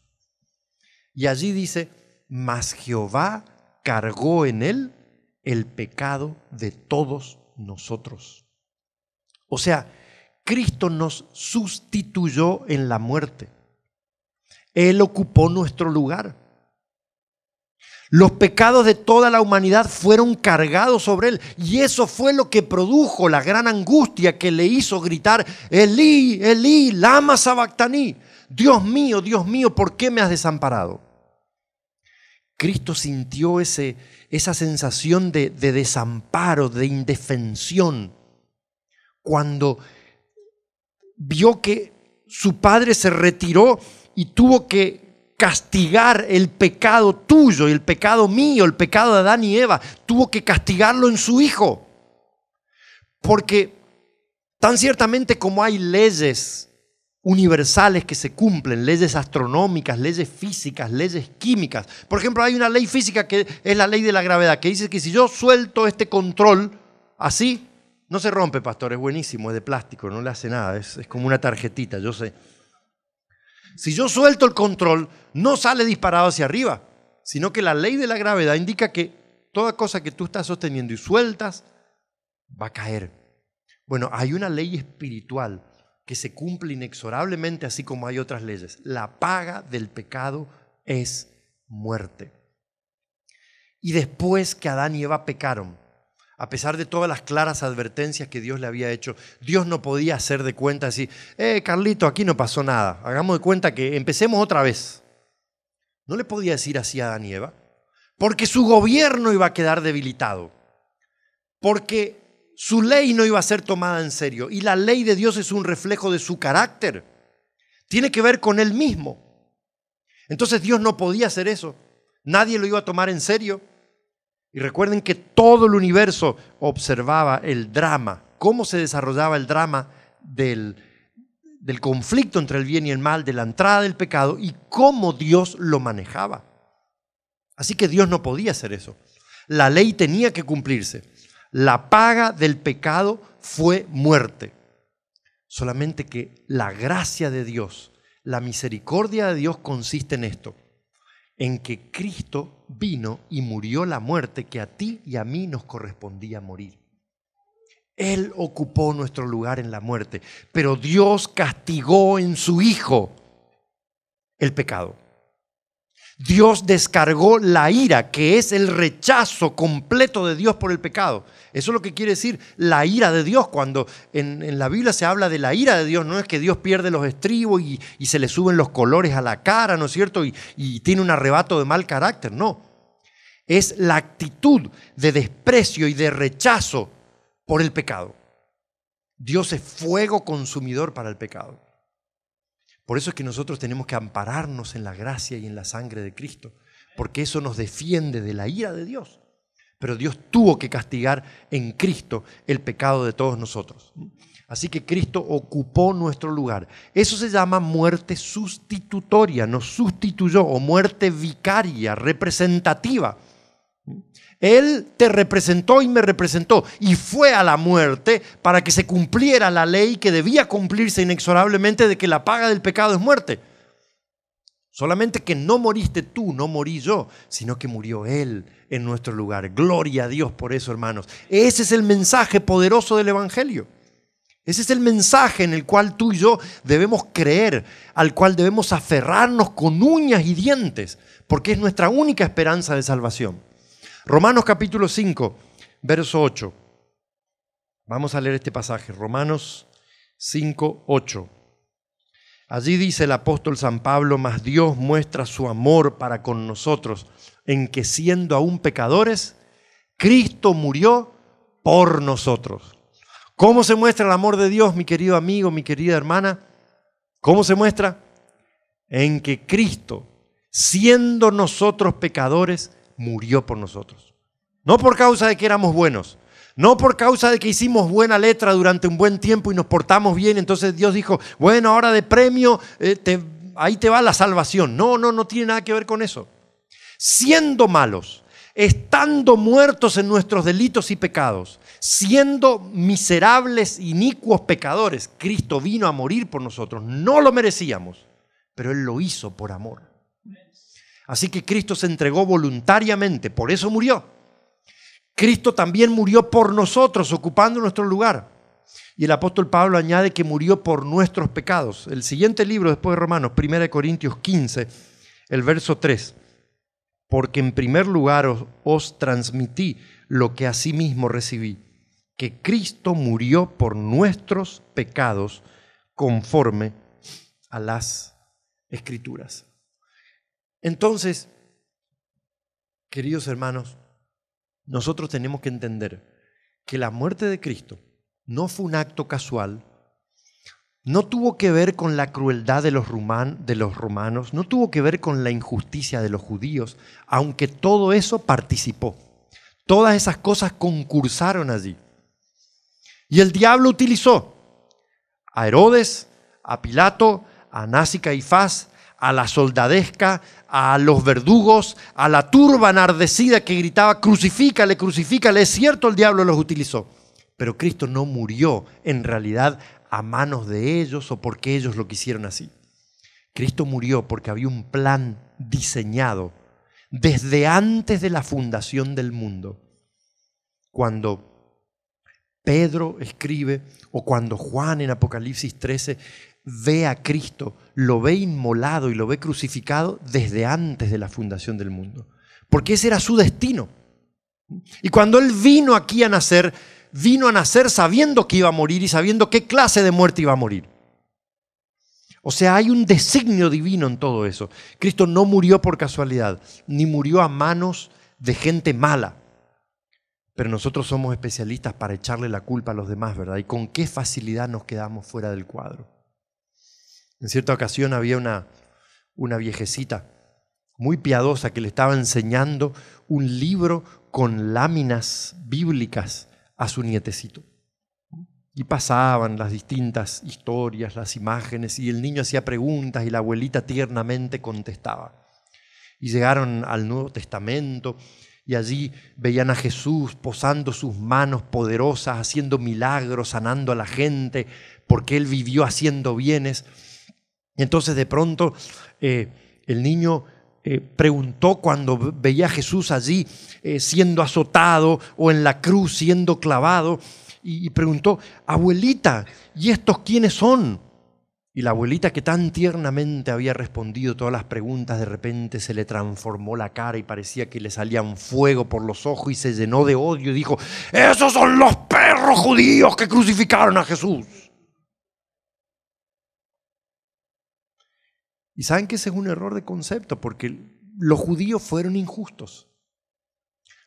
Y allí dice, mas Jehová cargó en él el pecado de todos nosotros. O sea, Cristo nos sustituyó en la muerte. Él ocupó nuestro lugar. Los pecados de toda la humanidad fueron cargados sobre Él. Y eso fue lo que produjo la gran angustia que le hizo gritar, Elí, Elí, lama sabactaní. Dios mío, ¿por qué me has desamparado? Cristo sintió esa sensación de desamparo, de indefensión, cuando vio que su Padre se retiró y tuvo que castigar el pecado tuyo y el pecado mío, el pecado de Adán y Eva. Tuvo que castigarlo en su Hijo. Porque tan ciertamente como hay leyes universales que se cumplen, leyes astronómicas, leyes físicas, leyes químicas. Por ejemplo, hay una ley física que es la ley de la gravedad, que dice que si yo suelto este control así, no se rompe, pastor, es buenísimo, es de plástico, no le hace nada, es como una tarjetita, yo sé. Si yo suelto el control, no sale disparado hacia arriba, sino que la ley de la gravedad indica que toda cosa que tú estás sosteniendo y sueltas va a caer. Bueno, hay una ley espiritual que se cumple inexorablemente, así como hay otras leyes. La paga del pecado es muerte. Y después que Adán y Eva pecaron, a pesar de todas las claras advertencias que Dios le había hecho, Dios no podía hacer de cuenta así, Carlito, aquí no pasó nada, hagamos de cuenta que empecemos otra vez. No le podía decir así a Adán y Eva, porque su gobierno iba a quedar debilitado, porque su ley no iba a ser tomada en serio, y la ley de Dios es un reflejo de su carácter. Tiene que ver con Él mismo. Entonces Dios no podía hacer eso. Nadie lo iba a tomar en serio. Y recuerden que todo el universo observaba el drama, cómo se desarrollaba el drama del conflicto entre el bien y el mal, de la entrada del pecado y cómo Dios lo manejaba. Así que Dios no podía hacer eso. La ley tenía que cumplirse. La paga del pecado fue muerte. Solamente que la gracia de Dios, la misericordia de Dios consiste en esto, en que Cristo vino y murió la muerte que a ti y a mí nos correspondía morir. Él ocupó nuestro lugar en la muerte, pero Dios castigó en su Hijo el pecado. Dios descargó la ira, que es el rechazo completo de Dios por el pecado. Eso es lo que quiere decir la ira de Dios. Cuando en la Biblia se habla de la ira de Dios, no es que Dios pierde los estribos y se le suben los colores a la cara, ¿no es cierto? Y tiene un arrebato de mal carácter, no. Es la actitud de desprecio y de rechazo por el pecado. Dios es fuego consumidor para el pecado. Por eso es que nosotros tenemos que ampararnos en la gracia y en la sangre de Cristo, porque eso nos defiende de la ira de Dios. Pero Dios tuvo que castigar en Cristo el pecado de todos nosotros. Así que Cristo ocupó nuestro lugar. Eso se llama muerte sustitutoria, nos sustituyó, o muerte vicaria, representativa. Él te representó y me representó y fue a la muerte para que se cumpliera la ley que debía cumplirse inexorablemente de que la paga del pecado es muerte. Solamente que no moriste tú, no morí yo, sino que murió Él en nuestro lugar. Gloria a Dios por eso, hermanos. Ese es el mensaje poderoso del Evangelio. Ese es el mensaje en el cual tú y yo debemos creer, al cual debemos aferrarnos con uñas y dientes, porque es nuestra única esperanza de salvación. Romanos capítulo 5, verso 8. Vamos a leer este pasaje, Romanos 5, 8. Allí dice el apóstol San Pablo: mas Dios muestra su amor para con nosotros, en que siendo aún pecadores, Cristo murió por nosotros. ¿Cómo se muestra el amor de Dios, mi querido amigo, mi querida hermana? ¿Cómo se muestra? En que Cristo, siendo nosotros pecadores, murió por nosotros. No por causa de que éramos buenos, no por causa de que hicimos buena letra durante un buen tiempo y nos portamos bien, entonces Dios dijo, bueno, ahora de premio, ahí te va la salvación. No tiene nada que ver con eso. Siendo malos, estando muertos en nuestros delitos y pecados, siendo miserables, inicuos pecadores, Cristo vino a morir por nosotros. No lo merecíamos, pero Él lo hizo por amor. Así que Cristo se entregó voluntariamente, por eso murió. Cristo también murió por nosotros, ocupando nuestro lugar. Y el apóstol Pablo añade que murió por nuestros pecados. El siguiente libro después de Romanos, 1 Corintios 15, el verso 3. Porque en primer lugar os transmití lo que asimismo recibí, que Cristo murió por nuestros pecados conforme a las Escrituras. Entonces, queridos hermanos, nosotros tenemos que entender que la muerte de Cristo no fue un acto casual, no tuvo que ver con la crueldad de los romanos, no tuvo que ver con la injusticia de los judíos, aunque todo eso participó. Todas esas cosas concursaron allí. Y el diablo utilizó a Herodes, a Pilato, a Anás y Caifás, a la soldadesca, a los verdugos, a la turba enardecida que gritaba, crucifícale, crucifícale. Es cierto, el diablo los utilizó, pero Cristo no murió en realidad a manos de ellos o porque ellos lo quisieron así. Cristo murió porque había un plan diseñado desde antes de la fundación del mundo. Cuando Pedro escribe, o cuando Juan en Apocalipsis 13 ve a Cristo, lo ve inmolado y lo ve crucificado desde antes de la fundación del mundo, porque ese era su destino. Y cuando Él vino aquí a nacer sabiendo que iba a morir y sabiendo qué clase de muerte iba a morir. O sea, hay un designio divino en todo eso. Cristo no murió por casualidad, ni murió a manos de gente mala. Pero nosotros somos especialistas para echarle la culpa a los demás, ¿verdad? Y con qué facilidad nos quedamos fuera del cuadro. En cierta ocasión había una viejecita muy piadosa que le estaba enseñando un libro con láminas bíblicas a su nietecito. Y pasaban las distintas historias, las imágenes, y el niño hacía preguntas y la abuelita tiernamente contestaba. Y llegaron al Nuevo Testamento y allí veían a Jesús posando sus manos poderosas, haciendo milagros, sanando a la gente, porque Él vivió haciendo bienes. Y entonces de pronto el niño preguntó cuando veía a Jesús allí siendo azotado o en la cruz siendo clavado, y preguntó: abuelita, ¿y estos quiénes son? Y la abuelita, que tan tiernamente había respondido todas las preguntas, de repente se le transformó la cara y parecía que le salían fuego por los ojos y se llenó de odio y dijo: ¡esos son los perros judíos que crucificaron a Jesús! Y saben que ese es un error de concepto, porque los judíos fueron injustos.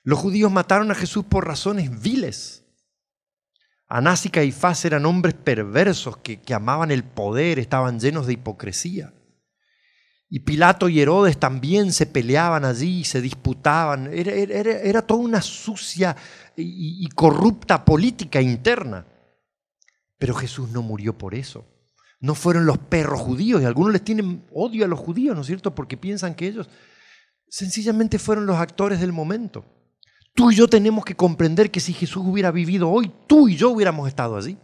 Los judíos mataron a Jesús por razones viles. Anás y Caifás eran hombres perversos que amaban el poder, estaban llenos de hipocresía. Y Pilato y Herodes también se peleaban allí, se disputaban. Era toda una sucia y corrupta política interna. Pero Jesús no murió por eso. No fueron los perros judíos, y algunos les tienen odio a los judíos, ¿no es cierto? Porque piensan que ellos sencillamente fueron los actores del momento. Tú y yo tenemos que comprender que si Jesús hubiera vivido hoy, tú y yo hubiéramos estado allí.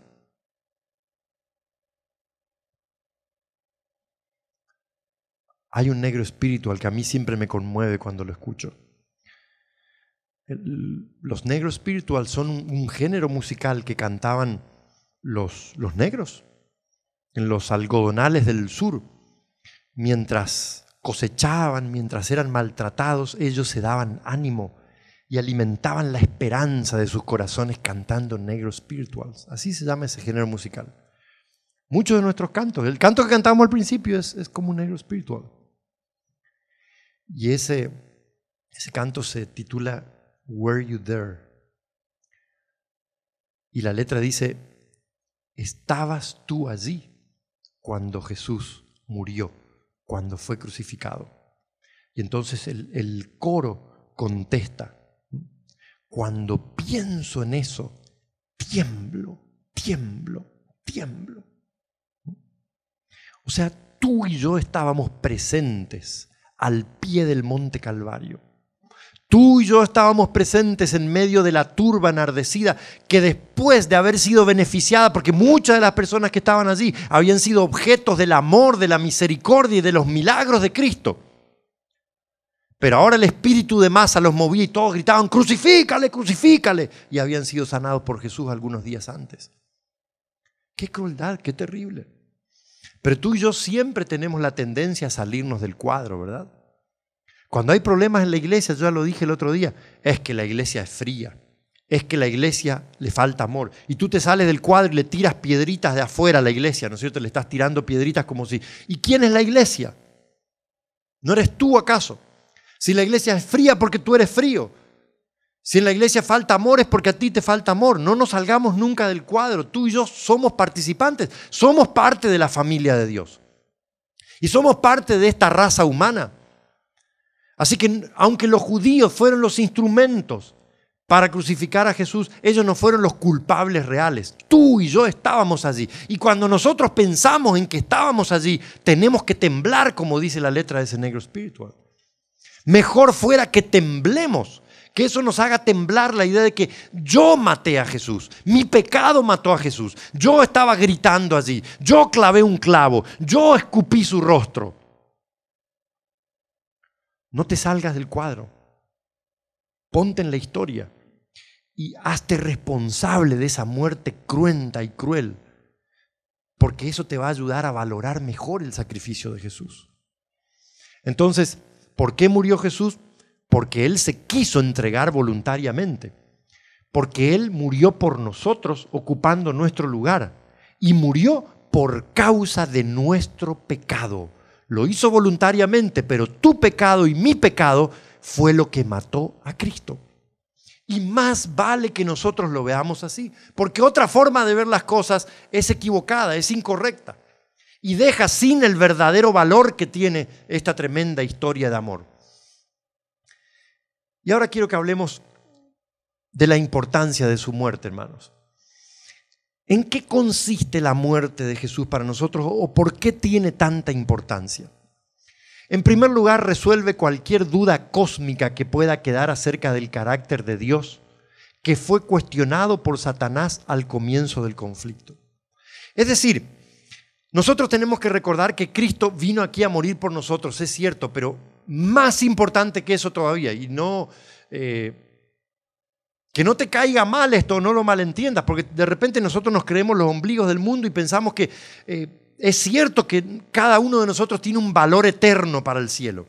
Hay un negro espiritual que a mí siempre me conmueve cuando lo escucho. Los negros spiritual son un género musical que cantaban los negros en los algodonales del sur. Mientras cosechaban, mientras eran maltratados, ellos se daban ánimo y alimentaban la esperanza de sus corazones cantando negro spirituals. Así se llama ese género musical. Muchos de nuestros cantos, el canto que cantábamos al principio es como un negro spiritual. Y ese canto se titula Were You There? Y la letra dice: ¿estabas tú allí cuando Jesús murió, cuando fue crucificado? Y entonces el coro contesta: cuando pienso en eso, tiemblo, tiemblo, tiemblo. O sea, tú y yo estábamos presentes al pie del monte Calvario. Tú y yo estábamos presentes en medio de la turba enardecida que, después de haber sido beneficiada, porque muchas de las personas que estaban allí habían sido objetos del amor, de la misericordia y de los milagros de Cristo. Pero ahora el espíritu de masa los movía y todos gritaban: ¡crucifícale, crucifícale! Y habían sido sanados por Jesús algunos días antes. ¡Qué crueldad, qué terrible! Pero tú y yo siempre tenemos la tendencia a salirnos del cuadro, ¿verdad? Cuando hay problemas en la iglesia, yo ya lo dije el otro día, es que la iglesia es fría, es que la iglesia le falta amor. Y tú te sales del cuadro y le tiras piedritas de afuera a la iglesia, ¿no es cierto? Le estás tirando piedritas como si... ¿Y quién es la iglesia? ¿No eres tú acaso? Si la iglesia es fría, porque tú eres frío. Si en la iglesia falta amor, es porque a ti te falta amor. No nos salgamos nunca del cuadro. Tú y yo somos participantes, somos parte de la familia de Dios. Y somos parte de esta raza humana. Así que aunque los judíos fueron los instrumentos para crucificar a Jesús, ellos no fueron los culpables reales. Tú y yo estábamos allí. Y cuando nosotros pensamos en que estábamos allí, tenemos que temblar, como dice la letra de ese negro espiritual. Mejor fuera que temblemos, que eso nos haga temblar la idea de que yo maté a Jesús, mi pecado mató a Jesús, yo estaba gritando allí, yo clavé un clavo, yo escupí su rostro. No te salgas del cuadro, ponte en la historia y hazte responsable de esa muerte cruenta y cruel, porque eso te va a ayudar a valorar mejor el sacrificio de Jesús. Entonces, ¿por qué murió Jesús? Porque Él se quiso entregar voluntariamente, porque Él murió por nosotros ocupando nuestro lugar y murió por causa de nuestro pecado. Lo hizo voluntariamente, pero tu pecado y mi pecado fue lo que mató a Cristo. Y más vale que nosotros lo veamos así, porque otra forma de ver las cosas es equivocada, es incorrecta, y deja sin el verdadero valor que tiene esta tremenda historia de amor. Y ahora quiero que hablemos de la importancia de su muerte, hermanos. ¿En qué consiste la muerte de Jesús para nosotros o por qué tiene tanta importancia? En primer lugar, resuelve cualquier duda cósmica que pueda quedar acerca del carácter de Dios, que fue cuestionado por Satanás al comienzo del conflicto. Es decir, nosotros tenemos que recordar que Cristo vino aquí a morir por nosotros, es cierto, pero más importante que eso todavía, y no... que no te caiga mal esto, no lo malentiendas, porque de repente nosotros nos creemos los ombligos del mundo y pensamos que es cierto que cada uno de nosotros tiene un valor eterno para el cielo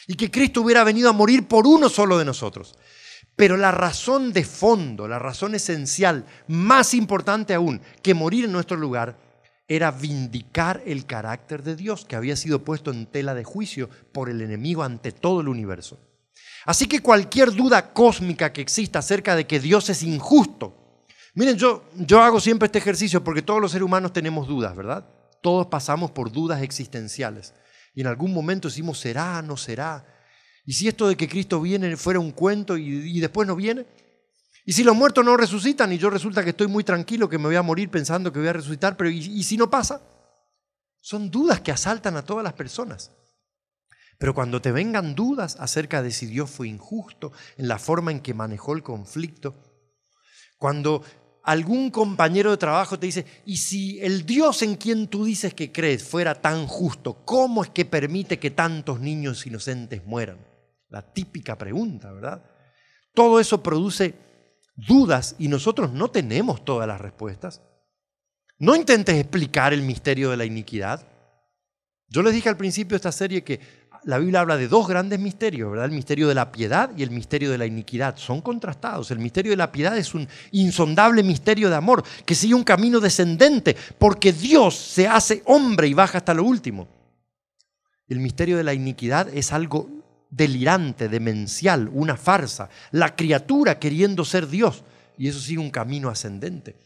y que Cristo hubiera venido a morir por uno solo de nosotros. Pero la razón de fondo, la razón esencial, más importante aún que morir en nuestro lugar, era vindicar el carácter de Dios que había sido puesto en tela de juicio por el enemigo ante todo el universo. Así que cualquier duda cósmica que exista acerca de que Dios es injusto. Miren, yo hago siempre este ejercicio porque todos los seres humanos tenemos dudas, ¿verdad? Todos pasamos por dudas existenciales. Y en algún momento decimos, ¿será? ¿No será? ¿Y si esto de que Cristo viene fuera un cuento y después no viene? ¿Y si los muertos no resucitan y yo resulta que estoy muy tranquilo, que me voy a morir pensando que voy a resucitar, pero ¿y si no pasa? Son dudas que asaltan a todas las personas. Pero cuando te vengan dudas acerca de si Dios fue injusto en la forma en que manejó el conflicto, cuando algún compañero de trabajo te dice, y si el Dios en quien tú dices que crees fuera tan justo, ¿cómo es que permite que tantos niños inocentes mueran? La típica pregunta, ¿verdad? Todo eso produce dudas y nosotros no tenemos todas las respuestas. No intentes explicar el misterio de la iniquidad. Yo les dije al principio de esta serie que la Biblia habla de dos grandes misterios, ¿verdad? El misterio de la piedad y el misterio de la iniquidad. Son contrastados. El misterio de la piedad es un insondable misterio de amor que sigue un camino descendente porque Dios se hace hombre y baja hasta lo último. El misterio de la iniquidad es algo delirante, demencial, una farsa. La criatura queriendo ser Dios y eso sigue un camino ascendente.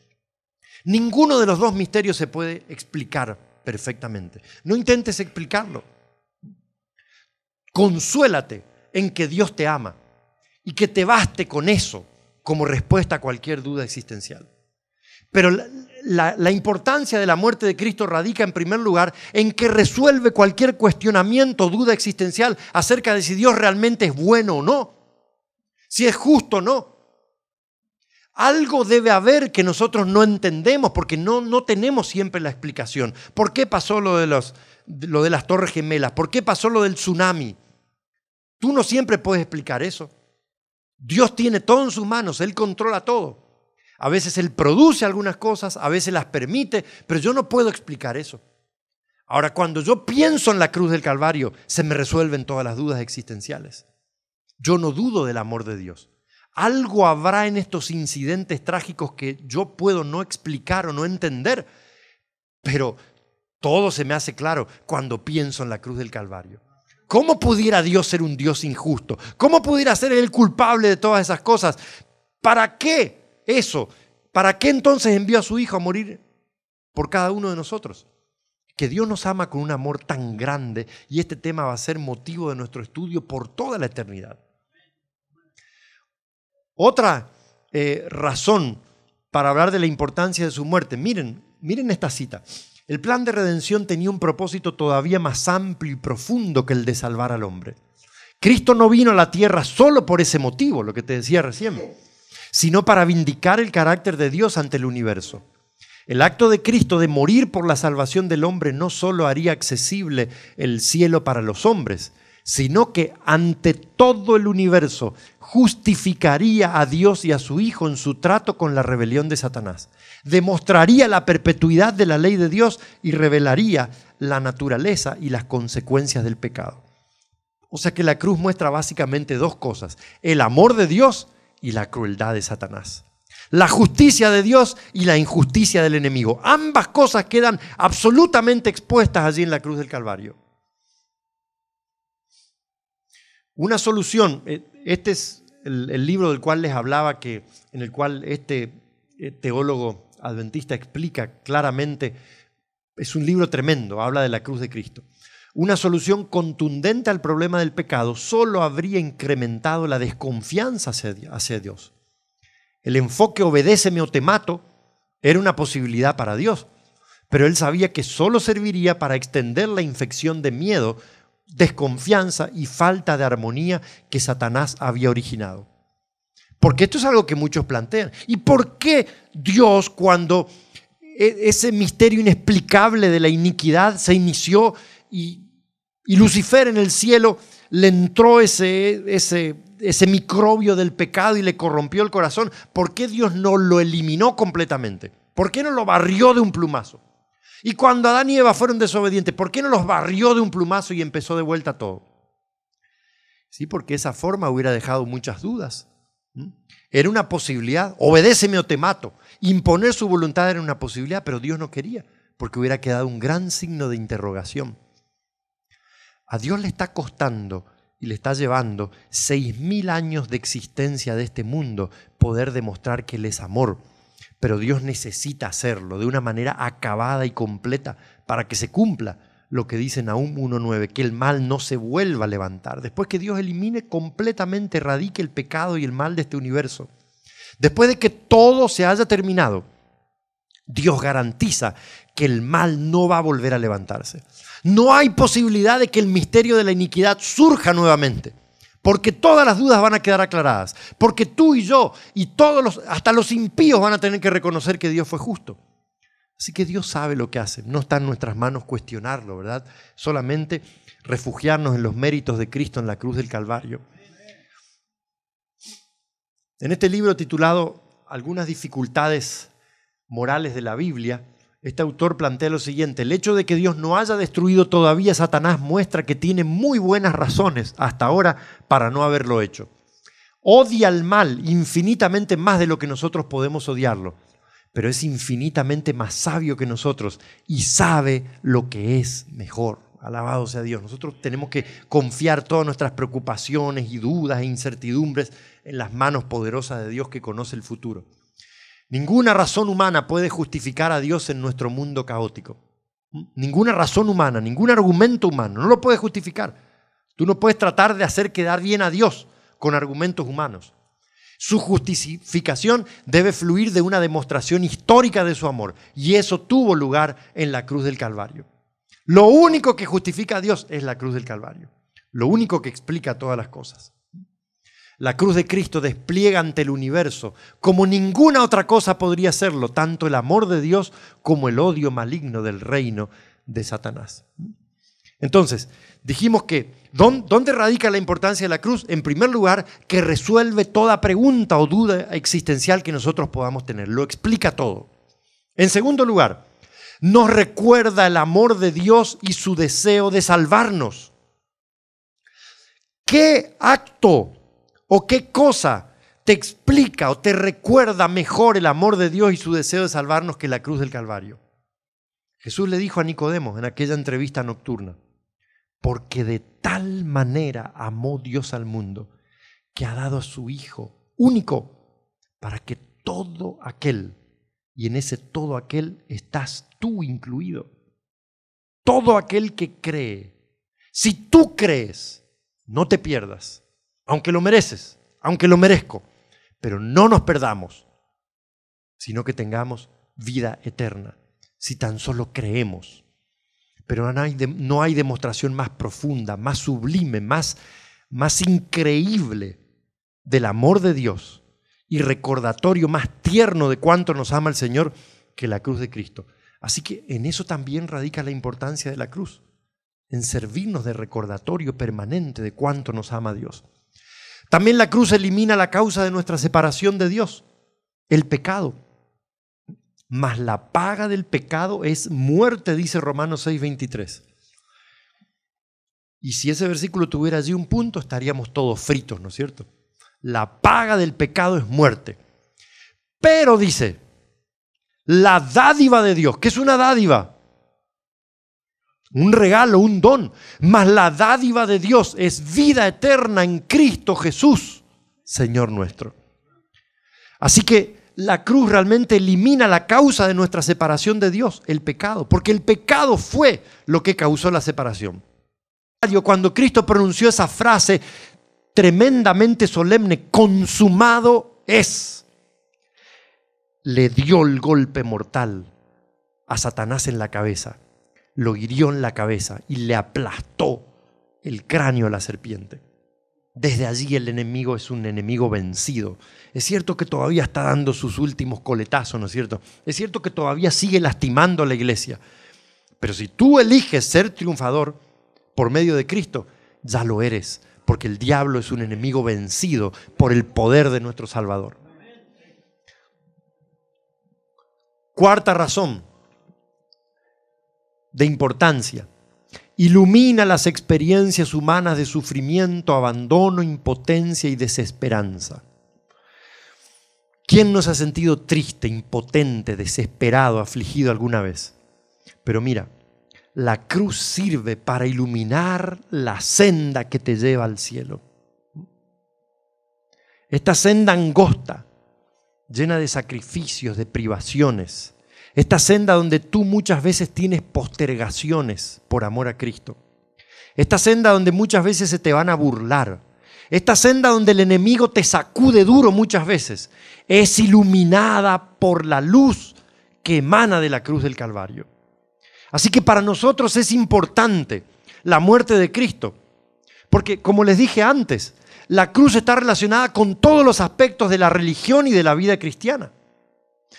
Ninguno de los dos misterios se puede explicar perfectamente. No intentes explicarlo. Consuélate en que Dios te ama y que te baste con eso como respuesta a cualquier duda existencial. Pero la importancia de la muerte de Cristo radica en primer lugar en que resuelve cualquier cuestionamiento, duda existencial acerca de si Dios realmente es bueno o no, si es justo o no. Algo debe haber que nosotros no entendemos porque no tenemos siempre la explicación. ¿Por qué pasó lo de las Torres Gemelas? ¿Por qué pasó lo del tsunami? Tú no siempre puedes explicar eso. Dios tiene todo en sus manos, Él controla todo. A veces Él produce algunas cosas, a veces las permite, pero yo no puedo explicar eso. Ahora, cuando yo pienso en la cruz del Calvario, se me resuelven todas las dudas existenciales. Yo no dudo del amor de Dios. Algo habrá en estos incidentes trágicos que yo puedo no explicar o no entender, pero todo se me hace claro cuando pienso en la cruz del Calvario. ¿Cómo pudiera Dios ser un Dios injusto? ¿Cómo pudiera ser Él culpable de todas esas cosas? ¿Para qué eso? ¿Para qué entonces envió a su Hijo a morir por cada uno de nosotros? Que Dios nos ama con un amor tan grande y este tema va a ser motivo de nuestro estudio por toda la eternidad. Otra razón para hablar de la importancia de su muerte. Miren esta cita. El plan de redención tenía un propósito todavía más amplio y profundo que el de salvar al hombre. Cristo no vino a la tierra solo por ese motivo, lo que te decía recién, sino para vindicar el carácter de Dios ante el universo. El acto de Cristo de morir por la salvación del hombre no solo haría accesible el cielo para los hombres, sino que ante todo el universo justificaría a Dios y a su Hijo en su trato con la rebelión de Satanás. Demostraría la perpetuidad de la ley de Dios y revelaría la naturaleza y las consecuencias del pecado. O sea que la cruz muestra básicamente dos cosas: el amor de Dios y la crueldad de Satanás. La justicia de Dios y la injusticia del enemigo. Ambas cosas quedan absolutamente expuestas allí en la cruz del Calvario. Una solución, este es el libro del cual les hablaba, en el cual este teólogo adventista explica claramente, es un libro tremendo, habla de la cruz de Cristo. Una solución contundente al problema del pecado solo habría incrementado la desconfianza hacia Dios. El enfoque obedéceme o te mato era una posibilidad para Dios, pero él sabía que solo serviría para extender la infección de miedo, desconfianza y falta de armonía que Satanás había originado. Porque esto es algo que muchos plantean. ¿Y por qué Dios, cuando ese misterio inexplicable de la iniquidad se inició y Lucifer en el cielo le entró ese microbio del pecado y le corrompió el corazón, ¿por qué Dios no lo eliminó completamente? ¿Por qué no lo barrió de un plumazo? Y cuando Adán y Eva fueron desobedientes, ¿por qué no los barrió de un plumazo y empezó de vuelta todo? Sí, porque esa forma hubiera dejado muchas dudas. Era una posibilidad, obedéceme o te mato. Imponer su voluntad era una posibilidad, pero Dios no quería, porque hubiera quedado un gran signo de interrogación. A Dios le está costando y le está llevando 6.000 años de existencia de este mundo poder demostrar que Él es amor. Pero Dios necesita hacerlo de una manera acabada y completa para que se cumpla lo que dice Nahum 1:9, que el mal no se vuelva a levantar. Después que Dios elimine completamente, erradique el pecado y el mal de este universo. Después de que todo se haya terminado, Dios garantiza que el mal no va a volver a levantarse. No hay posibilidad de que el misterio de la iniquidad surja nuevamente, porque todas las dudas van a quedar aclaradas, porque tú y yo y hasta los impíos van a tener que reconocer que Dios fue justo. Así que Dios sabe lo que hace, no está en nuestras manos cuestionarlo, ¿verdad? Solamente refugiarnos en los méritos de Cristo en la cruz del Calvario. En este libro titulado Algunas dificultades morales de la Biblia, este autor plantea lo siguiente: el hecho de que Dios no haya destruido todavía a Satanás muestra que tiene muy buenas razones hasta ahora para no haberlo hecho. Odia al mal infinitamente más de lo que nosotros podemos odiarlo, pero es infinitamente más sabio que nosotros y sabe lo que es mejor. Alabado sea Dios. Nosotros tenemos que confiar todas nuestras preocupaciones y dudas e incertidumbres en las manos poderosas de Dios que conoce el futuro. Ninguna razón humana puede justificar a Dios en nuestro mundo caótico. Ninguna razón humana, ningún argumento humano, no lo puede justificar. Tú no puedes tratar de hacer quedar bien a Dios con argumentos humanos. Su justificación debe fluir de una demostración histórica de su amor, y eso tuvo lugar en la cruz del Calvario. Lo único que justifica a Dios es la cruz del Calvario. Lo único que explica todas las cosas. La cruz de Cristo despliega ante el universo, como ninguna otra cosa podría hacerlo, tanto el amor de Dios como el odio maligno del reino de Satanás. Entonces, dijimos que, ¿dónde radica la importancia de la cruz? En primer lugar, que resuelve toda pregunta o duda existencial que nosotros podamos tener. Lo explica todo. En segundo lugar, nos recuerda el amor de Dios y su deseo de salvarnos. ¿Qué acto o qué cosa te explica o te recuerda mejor el amor de Dios y su deseo de salvarnos que la cruz del Calvario? Jesús le dijo a Nicodemo en aquella entrevista nocturna: porque de tal manera amó Dios al mundo, que ha dado a su Hijo único, para que todo aquel, y en ese todo aquel estás tú incluido, todo aquel que cree, si tú crees, no te pierdas, aunque lo mereces, aunque lo merezco, pero no nos perdamos, sino que tengamos vida eterna, si tan solo creemos. Pero no hay demostración más profunda, más sublime, más increíble del amor de Dios y recordatorio más tierno de cuánto nos ama el Señor que la cruz de Cristo. Así que en eso también radica la importancia de la cruz, en servirnos de recordatorio permanente de cuánto nos ama Dios. También la cruz elimina la causa de nuestra separación de Dios, el pecado. Mas la paga del pecado es muerte, dice Romanos 6:23. Y si ese versículo tuviera allí un punto, estaríamos todos fritos, ¿no es cierto? La paga del pecado es muerte. Pero dice, la dádiva de Dios, ¿qué es una dádiva? Un regalo, un don. Mas la dádiva de Dios es vida eterna en Cristo Jesús, Señor nuestro. Así que la cruz realmente elimina la causa de nuestra separación de Dios, el pecado, porque el pecado fue lo que causó la separación. Cuando Cristo pronunció esa frase tremendamente solemne, consumado es, le dio el golpe mortal a Satanás en la cabeza, lo hirió en la cabeza y le aplastó el cráneo a la serpiente. Desde allí el enemigo es un enemigo vencido. Es cierto que todavía está dando sus últimos coletazos, ¿no es cierto? Es cierto que todavía sigue lastimando a la iglesia. Pero si tú eliges ser triunfador por medio de Cristo, ya lo eres, porque el diablo es un enemigo vencido por el poder de nuestro Salvador. Cuarta razón de importancia. Ilumina las experiencias humanas de sufrimiento, abandono, impotencia y desesperanza. ¿Quién no se ha sentido triste, impotente, desesperado, afligido alguna vez? Pero mira, la cruz sirve para iluminar la senda que te lleva al cielo. Esta senda angosta, llena de sacrificios, de privaciones. Esta senda donde tú muchas veces tienes postergaciones por amor a Cristo. Esta senda donde muchas veces se te van a burlar. Esta senda donde el enemigo te sacude duro muchas veces. Es iluminada por la luz que emana de la cruz del Calvario. Así que para nosotros es importante la muerte de Cristo. Porque como les dije antes, la cruz está relacionada con todos los aspectos de la religión y de la vida cristiana.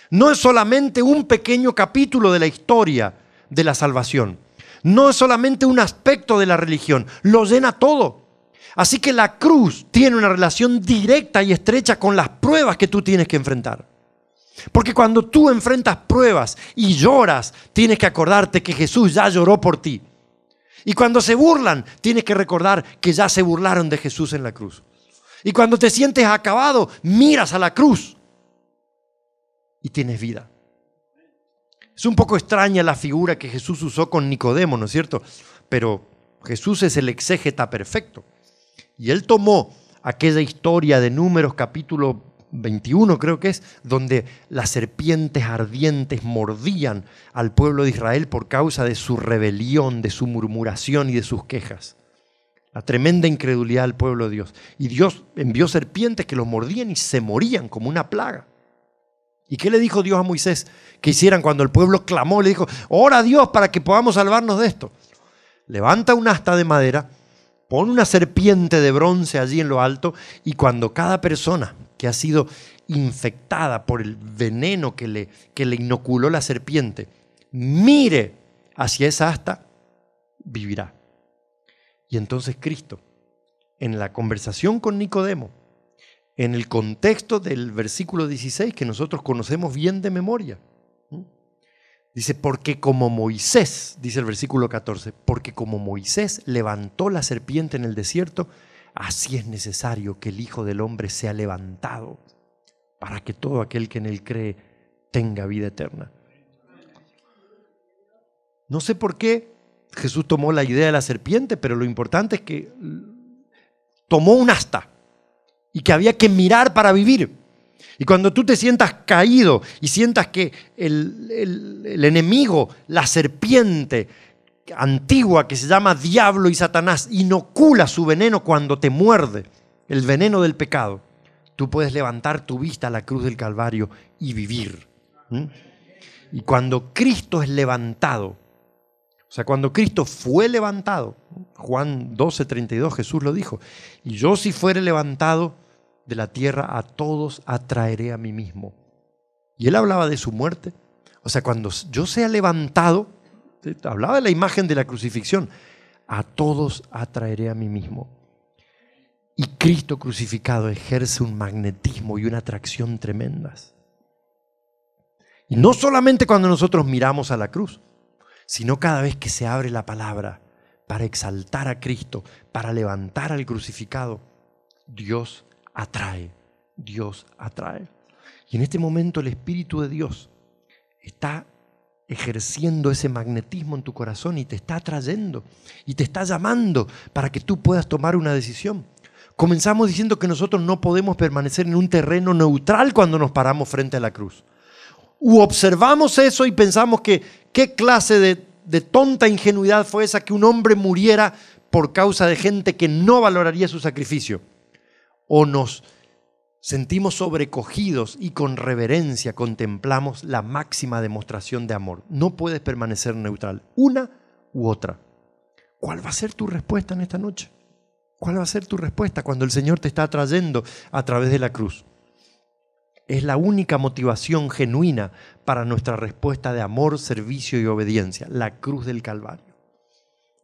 No es solamente un pequeño capítulo de la historia de la salvación. No es solamente un aspecto de la religión. Lo llena todo. Así que la cruz tiene una relación directa y estrecha con las pruebas que tú tienes que enfrentar. Porque cuando tú enfrentas pruebas y lloras, tienes que acordarte que Jesús ya lloró por ti. Y cuando se burlan, tienes que recordar que ya se burlaron de Jesús en la cruz. Y cuando te sientes acabado, miras a la cruz y tienes vida. Es un poco extraña la figura que Jesús usó con Nicodemo, ¿no es cierto? Pero Jesús es el exégeta perfecto. Y él tomó aquella historia de Números capítulo 21, creo que es, donde las serpientes ardientes mordían al pueblo de Israel por causa de su rebelión, de su murmuración y de sus quejas. La tremenda incredulidad del pueblo de Dios. Y Dios envió serpientes que los mordían y se morían como una plaga. ¿Y qué le dijo Dios a Moisés que hicieran cuando el pueblo clamó? Le dijo, ora a Dios para que podamos salvarnos de esto. Levanta un asta de madera, pon una serpiente de bronce allí en lo alto y cuando cada persona que ha sido infectada por el veneno que le inoculó la serpiente, mire hacia esa asta, vivirá. Y entonces Cristo, en la conversación con Nicodemo, en el contexto del versículo 16 que nosotros conocemos bien de memoria, dice, porque como Moisés, dice el versículo 14, porque como Moisés levantó la serpiente en el desierto, así es necesario que el Hijo del Hombre sea levantado para que todo aquel que en él cree tenga vida eterna. No sé por qué Jesús tomó la idea de la serpiente, pero lo importante es que tomó un asta y que había que mirar para vivir. Y cuando tú te sientas caído y sientas que el enemigo, la serpiente antigua que se llama diablo y Satanás, inocula su veneno cuando te muerde, el veneno del pecado, tú puedes levantar tu vista a la cruz del Calvario y vivir. Y cuando Cristo es levantado, o sea, cuando Cristo fue levantado, Juan 12:32, Jesús lo dijo, y yo si fuere levantado de la tierra, a todos atraeré a mí mismo. Y él hablaba de su muerte. O sea, cuando yo sea levantado, hablaba de la imagen de la crucifixión, a todos atraeré a mí mismo. Y Cristo crucificado ejerce un magnetismo y una atracción tremendas. Y no solamente cuando nosotros miramos a la cruz, sino cada vez que se abre la palabra para exaltar a Cristo, para levantar al crucificado, Dios atrae, Dios atrae. Y en este momento el Espíritu de Dios está ejerciendo ese magnetismo en tu corazón y te está atrayendo y te está llamando para que tú puedas tomar una decisión. Comenzamos diciendo que nosotros no podemos permanecer en un terreno neutral cuando nos paramos frente a la cruz. U observamos eso y pensamos que qué clase de tonta ingenuidad fue esa que un hombre muriera por causa de gente que no valoraría su sacrificio. O nos sentimos sobrecogidos y con reverencia contemplamos la máxima demostración de amor. No puedes permanecer neutral, una u otra. ¿Cuál va a ser tu respuesta en esta noche? ¿Cuál va a ser tu respuesta cuando el Señor te está atrayendo a través de la cruz? Es la única motivación genuina para nuestra respuesta de amor, servicio y obediencia, la cruz del Calvario.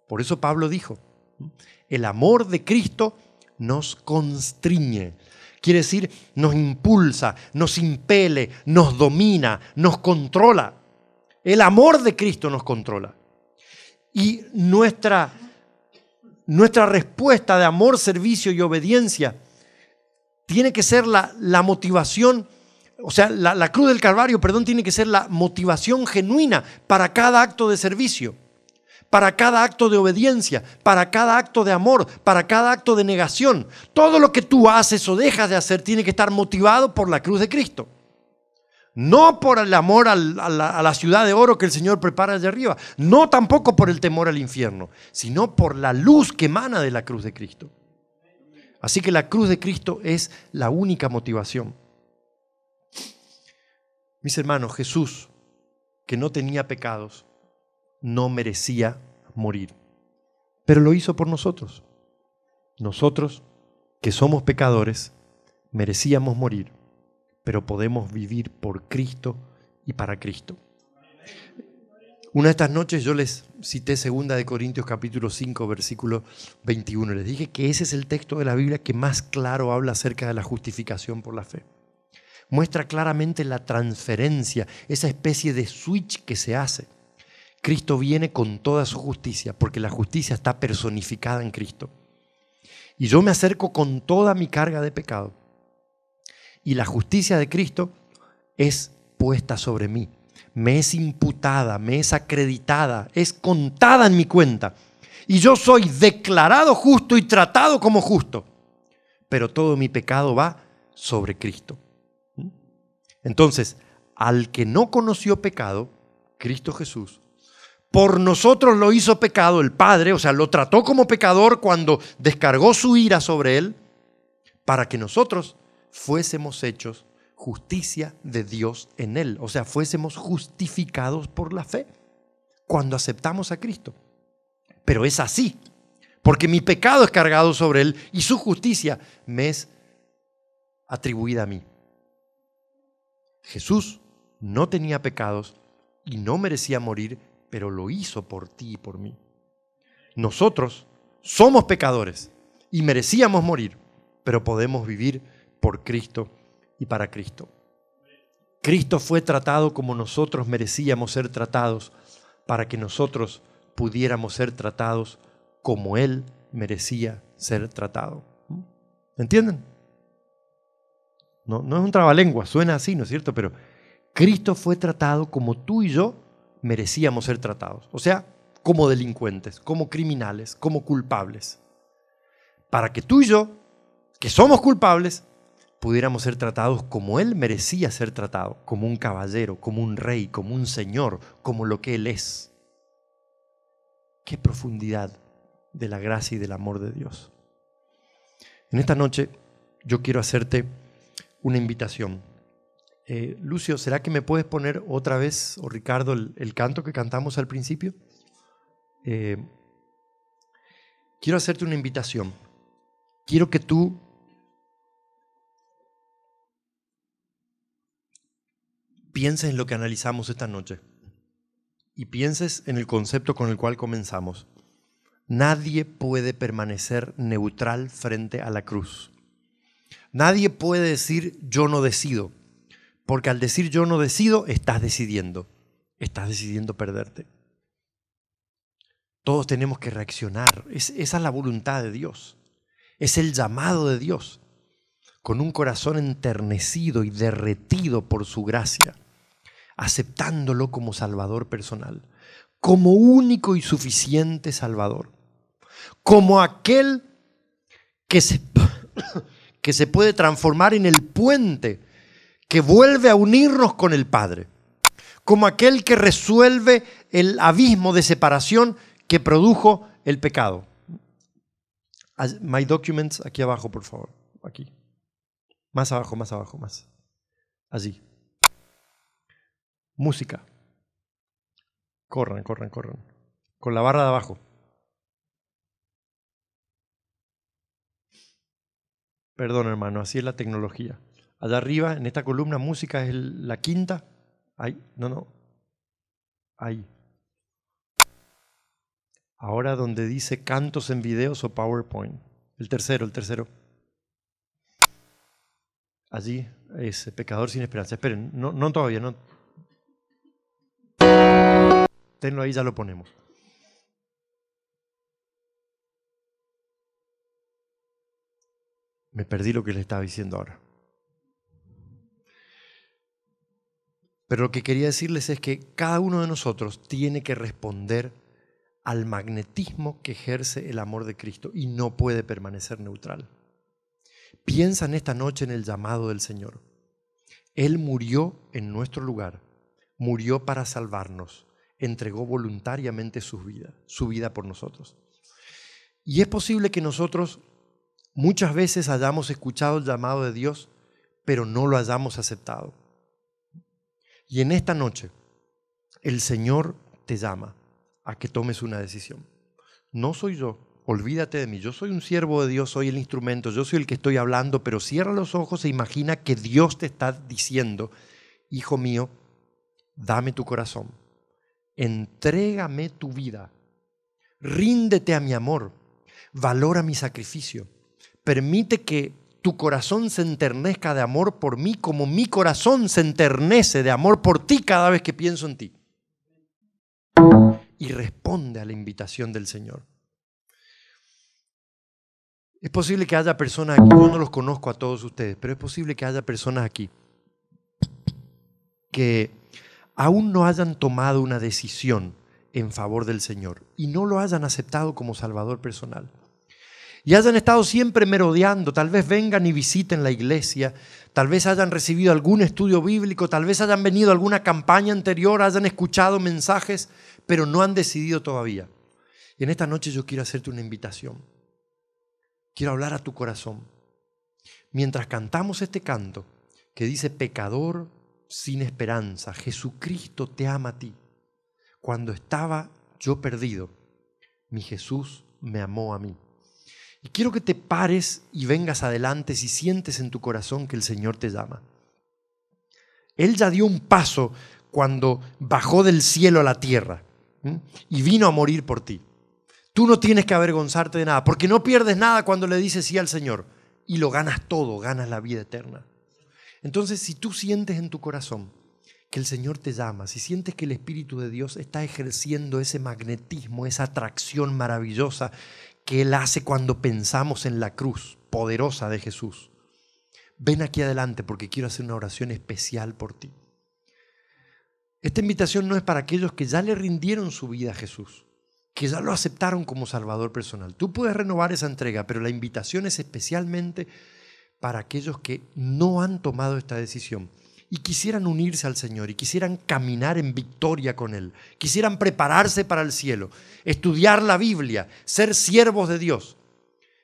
Por eso Pablo dijo, el amor de Cristo nos constriñe. Quiere decir, nos impulsa, nos impele, nos domina, nos controla. El amor de Cristo nos controla. Y nuestra respuesta de amor, servicio y obediencia tiene que ser la motivación, o sea, la cruz del Calvario, tiene que ser la motivación genuina para cada acto de servicio, para cada acto de obediencia, para cada acto de amor, para cada acto de negación. Todo lo que tú haces o dejas de hacer tiene que estar motivado por la cruz de Cristo. No por el amor a la ciudad de oro que el Señor prepara allá arriba. No tampoco por el temor al infierno, sino por la luz que emana de la cruz de Cristo. Así que la cruz de Cristo es la única motivación. Mis hermanos, Jesús, que no tenía pecados, no merecía morir, pero lo hizo por nosotros. Nosotros, que somos pecadores, merecíamos morir, pero podemos vivir por Cristo y para Cristo. Una de estas noches yo les cité 2 Corintios capítulo 5, versículo 21. Les dije que ese es el texto de la Biblia que más claro habla acerca de la justificación por la fe. Muestra claramente la transferencia, esa especie de switch que se hace. Cristo viene con toda su justicia, porque la justicia está personificada en Cristo. Y yo me acerco con toda mi carga de pecado. Y la justicia de Cristo es puesta sobre mí. Me es imputada, me es acreditada, es contada en mi cuenta. Y yo soy declarado justo y tratado como justo. Pero todo mi pecado va sobre Cristo. Entonces, al que no conoció pecado, Cristo Jesús, por nosotros lo hizo pecado el Padre, o sea, lo trató como pecador cuando descargó su ira sobre él, para que nosotros fuésemos hechos justicia de Dios en él. O sea, fuésemos justificados por la fe cuando aceptamos a Cristo. Pero es así, porque mi pecado es cargado sobre él y su justicia me es atribuida a mí. Jesús no tenía pecados y no merecía morir, pero lo hizo por ti y por mí. Nosotros somos pecadores y merecíamos morir, pero podemos vivir por Cristo y para Cristo. Cristo fue tratado como nosotros merecíamos ser tratados, para que nosotros pudiéramos ser tratados como Él merecía ser tratado. ¿Entienden? No es un trabalengua, suena así, ¿no es cierto? Pero Cristo fue tratado como tú y yo merecíamos ser tratados. O sea, como delincuentes, como criminales, como culpables. Para que tú y yo, que somos culpables, pudiéramos ser tratados como Él merecía ser tratado, como un caballero, como un rey, como un señor, como lo que Él es. Qué profundidad de la gracia y del amor de Dios. En esta noche yo quiero hacerte una invitación. Lucio, ¿será que me puedes poner otra vez, o Ricardo, el canto que cantamos al principio? Quiero hacerte una invitación. Quiero que tú pienses en lo que analizamos esta noche y pienses en el concepto con el cual comenzamos. Nadie puede permanecer neutral frente a la cruz. Nadie puede decir yo no decido, porque al decir yo no decido, estás decidiendo perderte. Todos tenemos que reaccionar. Esa es la voluntad de Dios. Es el llamado de Dios. con un corazón enternecido y derretido por su gracia, aceptándolo como Salvador personal, como único y suficiente Salvador, como aquel que se puede transformar en el puente que vuelve a unirnos con el Padre, como aquel que resuelve el abismo de separación que produjo el pecado. My documents, aquí abajo, por favor. Aquí. Más abajo, más abajo, más. Allí. Música. Corran, corran, corran. Con la barra de abajo. Perdón, hermano, así es la tecnología. Allá arriba, en esta columna, música es la quinta. Ahí, no. Ahí. Ahora donde dice cantos en videos o PowerPoint. El tercero. Allí es pecador sin esperanza. Esperen, no todavía, no. Tenlo ahí, ya lo ponemos. Me perdí lo que le estaba diciendo ahora. Pero lo que quería decirles es que cada uno de nosotros tiene que responder al magnetismo que ejerce el amor de Cristo y no puede permanecer neutral. Piensa en esta noche en el llamado del Señor. Él murió en nuestro lugar, murió para salvarnos, entregó voluntariamente su vida por nosotros. Y es posible que nosotros muchas veces hayamos escuchado el llamado de Dios, pero no lo hayamos aceptado. Y en esta noche, el Señor te llama a que tomes una decisión. No soy yo, olvídate de mí, yo soy un siervo de Dios, soy el instrumento, yo soy el que estoy hablando, pero cierra los ojos e imagina que Dios te está diciendo, hijo mío, dame tu corazón, entrégame tu vida, ríndete a mi amor, valora mi sacrificio, permite que tu corazón se enternezca de amor por mí como mi corazón se enternece de amor por ti cada vez que pienso en ti. Y responde a la invitación del Señor. Es posible que haya personas aquí, yo no los conozco a todos ustedes, pero es posible que haya personas aquí que aún no hayan tomado una decisión en favor del Señor y no lo hayan aceptado como Salvador personal. Y hayan estado siempre merodeando, tal vez vengan y visiten la iglesia, tal vez hayan recibido algún estudio bíblico, tal vez hayan venido a alguna campaña anterior, hayan escuchado mensajes, pero no han decidido todavía. Y en esta noche yo quiero hacerte una invitación. Quiero hablar a tu corazón. Mientras cantamos este canto que dice pecador sin esperanza, Jesucristo te ama a ti. Cuando estaba yo perdido, mi Jesús me amó a mí. Y quiero que te pares y vengas adelante si sientes en tu corazón que el Señor te llama. Él ya dio un paso cuando bajó del cielo a la tierra y vino a morir por ti. Tú no tienes que avergonzarte de nada, porque no pierdes nada cuando le dices sí al Señor y lo ganas todo, ganas la vida eterna. Entonces, si tú sientes en tu corazón que el Señor te llama, si sientes que el Espíritu de Dios está ejerciendo ese magnetismo, esa atracción maravillosa que Él hace cuando pensamos en la cruz poderosa de Jesús, ven aquí adelante porque quiero hacer una oración especial por ti. Esta invitación no es para aquellos que ya le rindieron su vida a Jesús, que ya lo aceptaron como Salvador personal. Tú puedes renovar esa entrega, pero la invitación es especialmente para aquellos que no han tomado esta decisión y quisieran unirse al Señor y quisieran caminar en victoria con Él, quisieran prepararse para el cielo, estudiar la Biblia, ser siervos de Dios.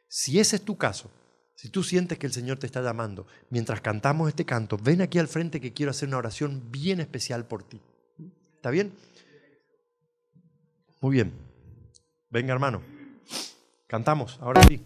Si ese es tu caso, si tú sientes que el Señor te está llamando, mientras cantamos este canto, ven aquí al frente que quiero hacer una oración bien especial por ti. ¿Está bien? Muy bien. Venga, hermano. Cantamos, ahora sí.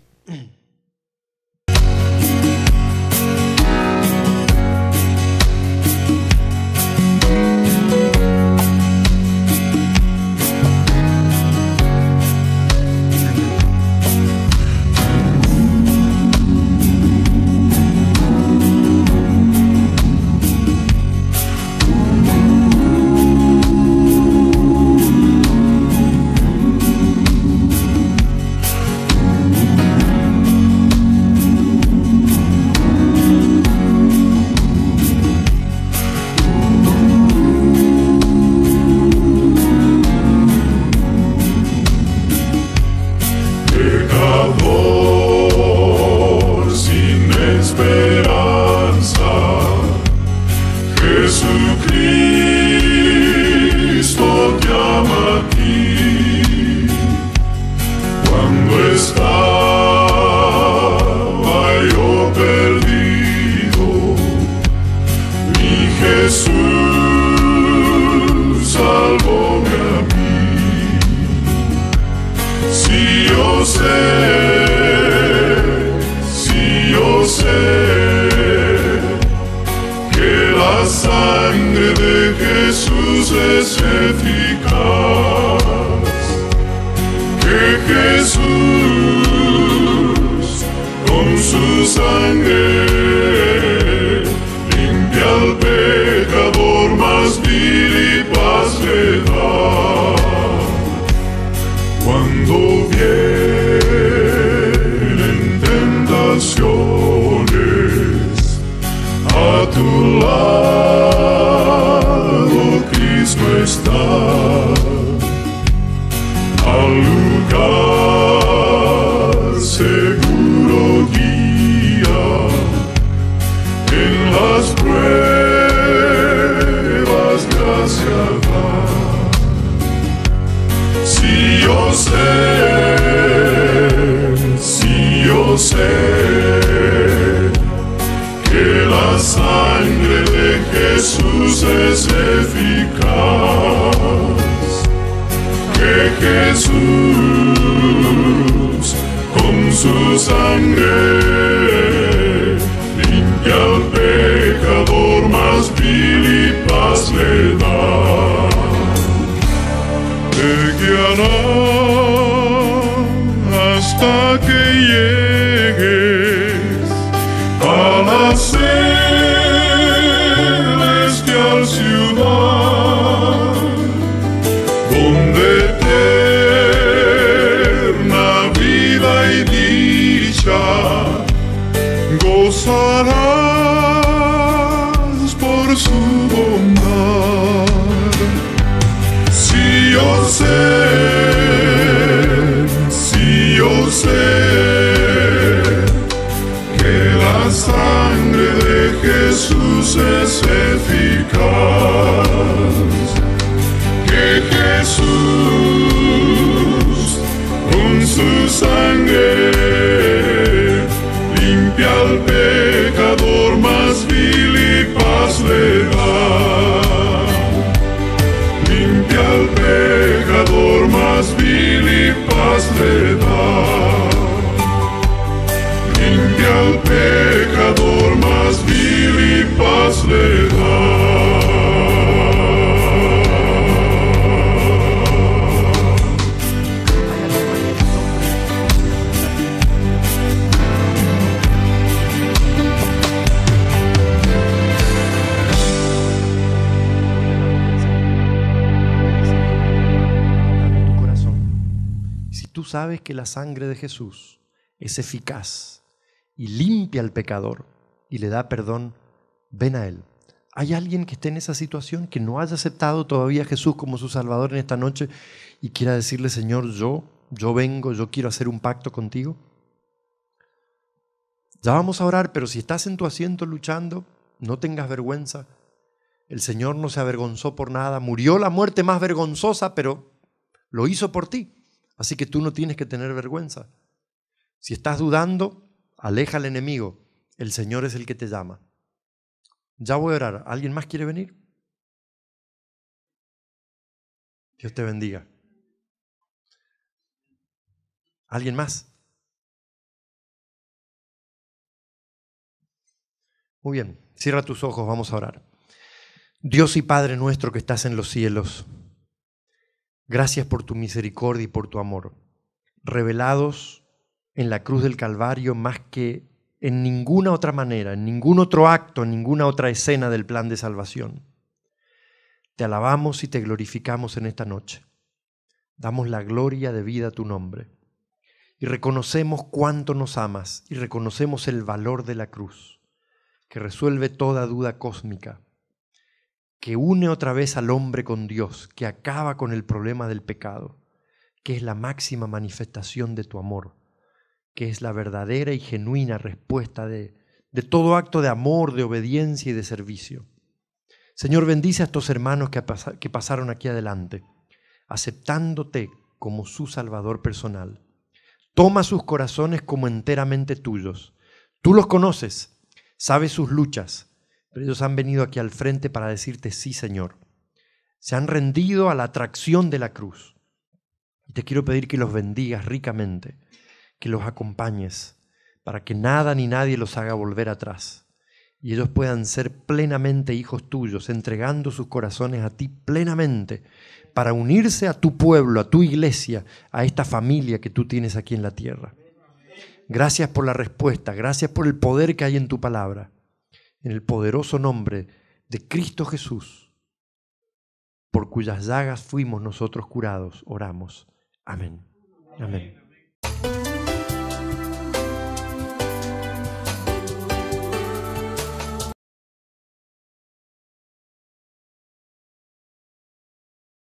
Pecador sin esperanza, Jesucristo te ama a ti. Cuando estaba yo perdido, mi Jesús salvóme a mí. Si yo sé que la sangre de Jesús es eficaz, que Jesús con su sangre limpia al pecador, más vil y paz le da. Cuando vienen tentaciones, a tu lado Cristo está. Al lugar seguro guía, en las pruebas gracia da. Si yo sé que la sangre de Jesús es eficaz, que Jesús con su sangre limpia al pecador, más vil y paz le da. Te guiará hasta que llegues a la celestial ciudad, donde eterna vida y dicha gozarás por su bondad. Si yo sé que la sangre de Jesús es eficaz, que Jesús con su sangre limpia al pecador, más vil y paz le da. Limpia al pecador, más vil y paz le da. Limpia al pecador, más vil y paz le da. Tú sabes que la sangre de Jesús es eficaz y limpia al pecador y le da perdón, ven a Él. ¿Hay alguien que esté en esa situación, que no haya aceptado todavía a Jesús como su Salvador en esta noche y quiera decirle, Señor, yo vengo, yo quiero hacer un pacto contigo? Ya vamos a orar, pero si estás en tu asiento luchando, no tengas vergüenza. El Señor no se avergonzó por nada, murió la muerte más vergonzosa, pero lo hizo por ti. Así que tú no tienes que tener vergüenza. Si estás dudando, aleja al enemigo. El Señor es el que te llama. Ya voy a orar. ¿Alguien más quiere venir? Dios te bendiga. ¿Alguien más? Muy bien. Cierra tus ojos, vamos a orar. Dios y Padre nuestro que estás en los cielos, gracias por tu misericordia y por tu amor, revelados en la cruz del Calvario más que en ninguna otra manera, en ningún otro acto, en ninguna otra escena del plan de salvación. Te alabamos y te glorificamos en esta noche. Damos la gloria debida a tu nombre y reconocemos cuánto nos amas y reconocemos el valor de la cruz, que resuelve toda duda cósmica, que une otra vez al hombre con Dios, que acaba con el problema del pecado, que es la máxima manifestación de tu amor, que es la verdadera y genuina respuesta de todo acto de amor, de obediencia y de servicio. Señor, bendice a estos hermanos que pasaron aquí adelante, aceptándote como su Salvador personal. Toma sus corazones como enteramente tuyos. Tú los conoces, sabes sus luchas, pero ellos han venido aquí al frente para decirte sí, Señor. Se han rendido a la atracción de la cruz. Y te quiero pedir que los bendigas ricamente, que los acompañes, para que nada ni nadie los haga volver atrás. Y ellos puedan ser plenamente hijos tuyos, entregando sus corazones a ti plenamente, para unirse a tu pueblo, a tu iglesia, a esta familia que tú tienes aquí en la tierra. Gracias por la respuesta, gracias por el poder que hay en tu palabra. En el poderoso nombre de Cristo Jesús, por cuyas llagas fuimos nosotros curados, oramos. Amén. Amén.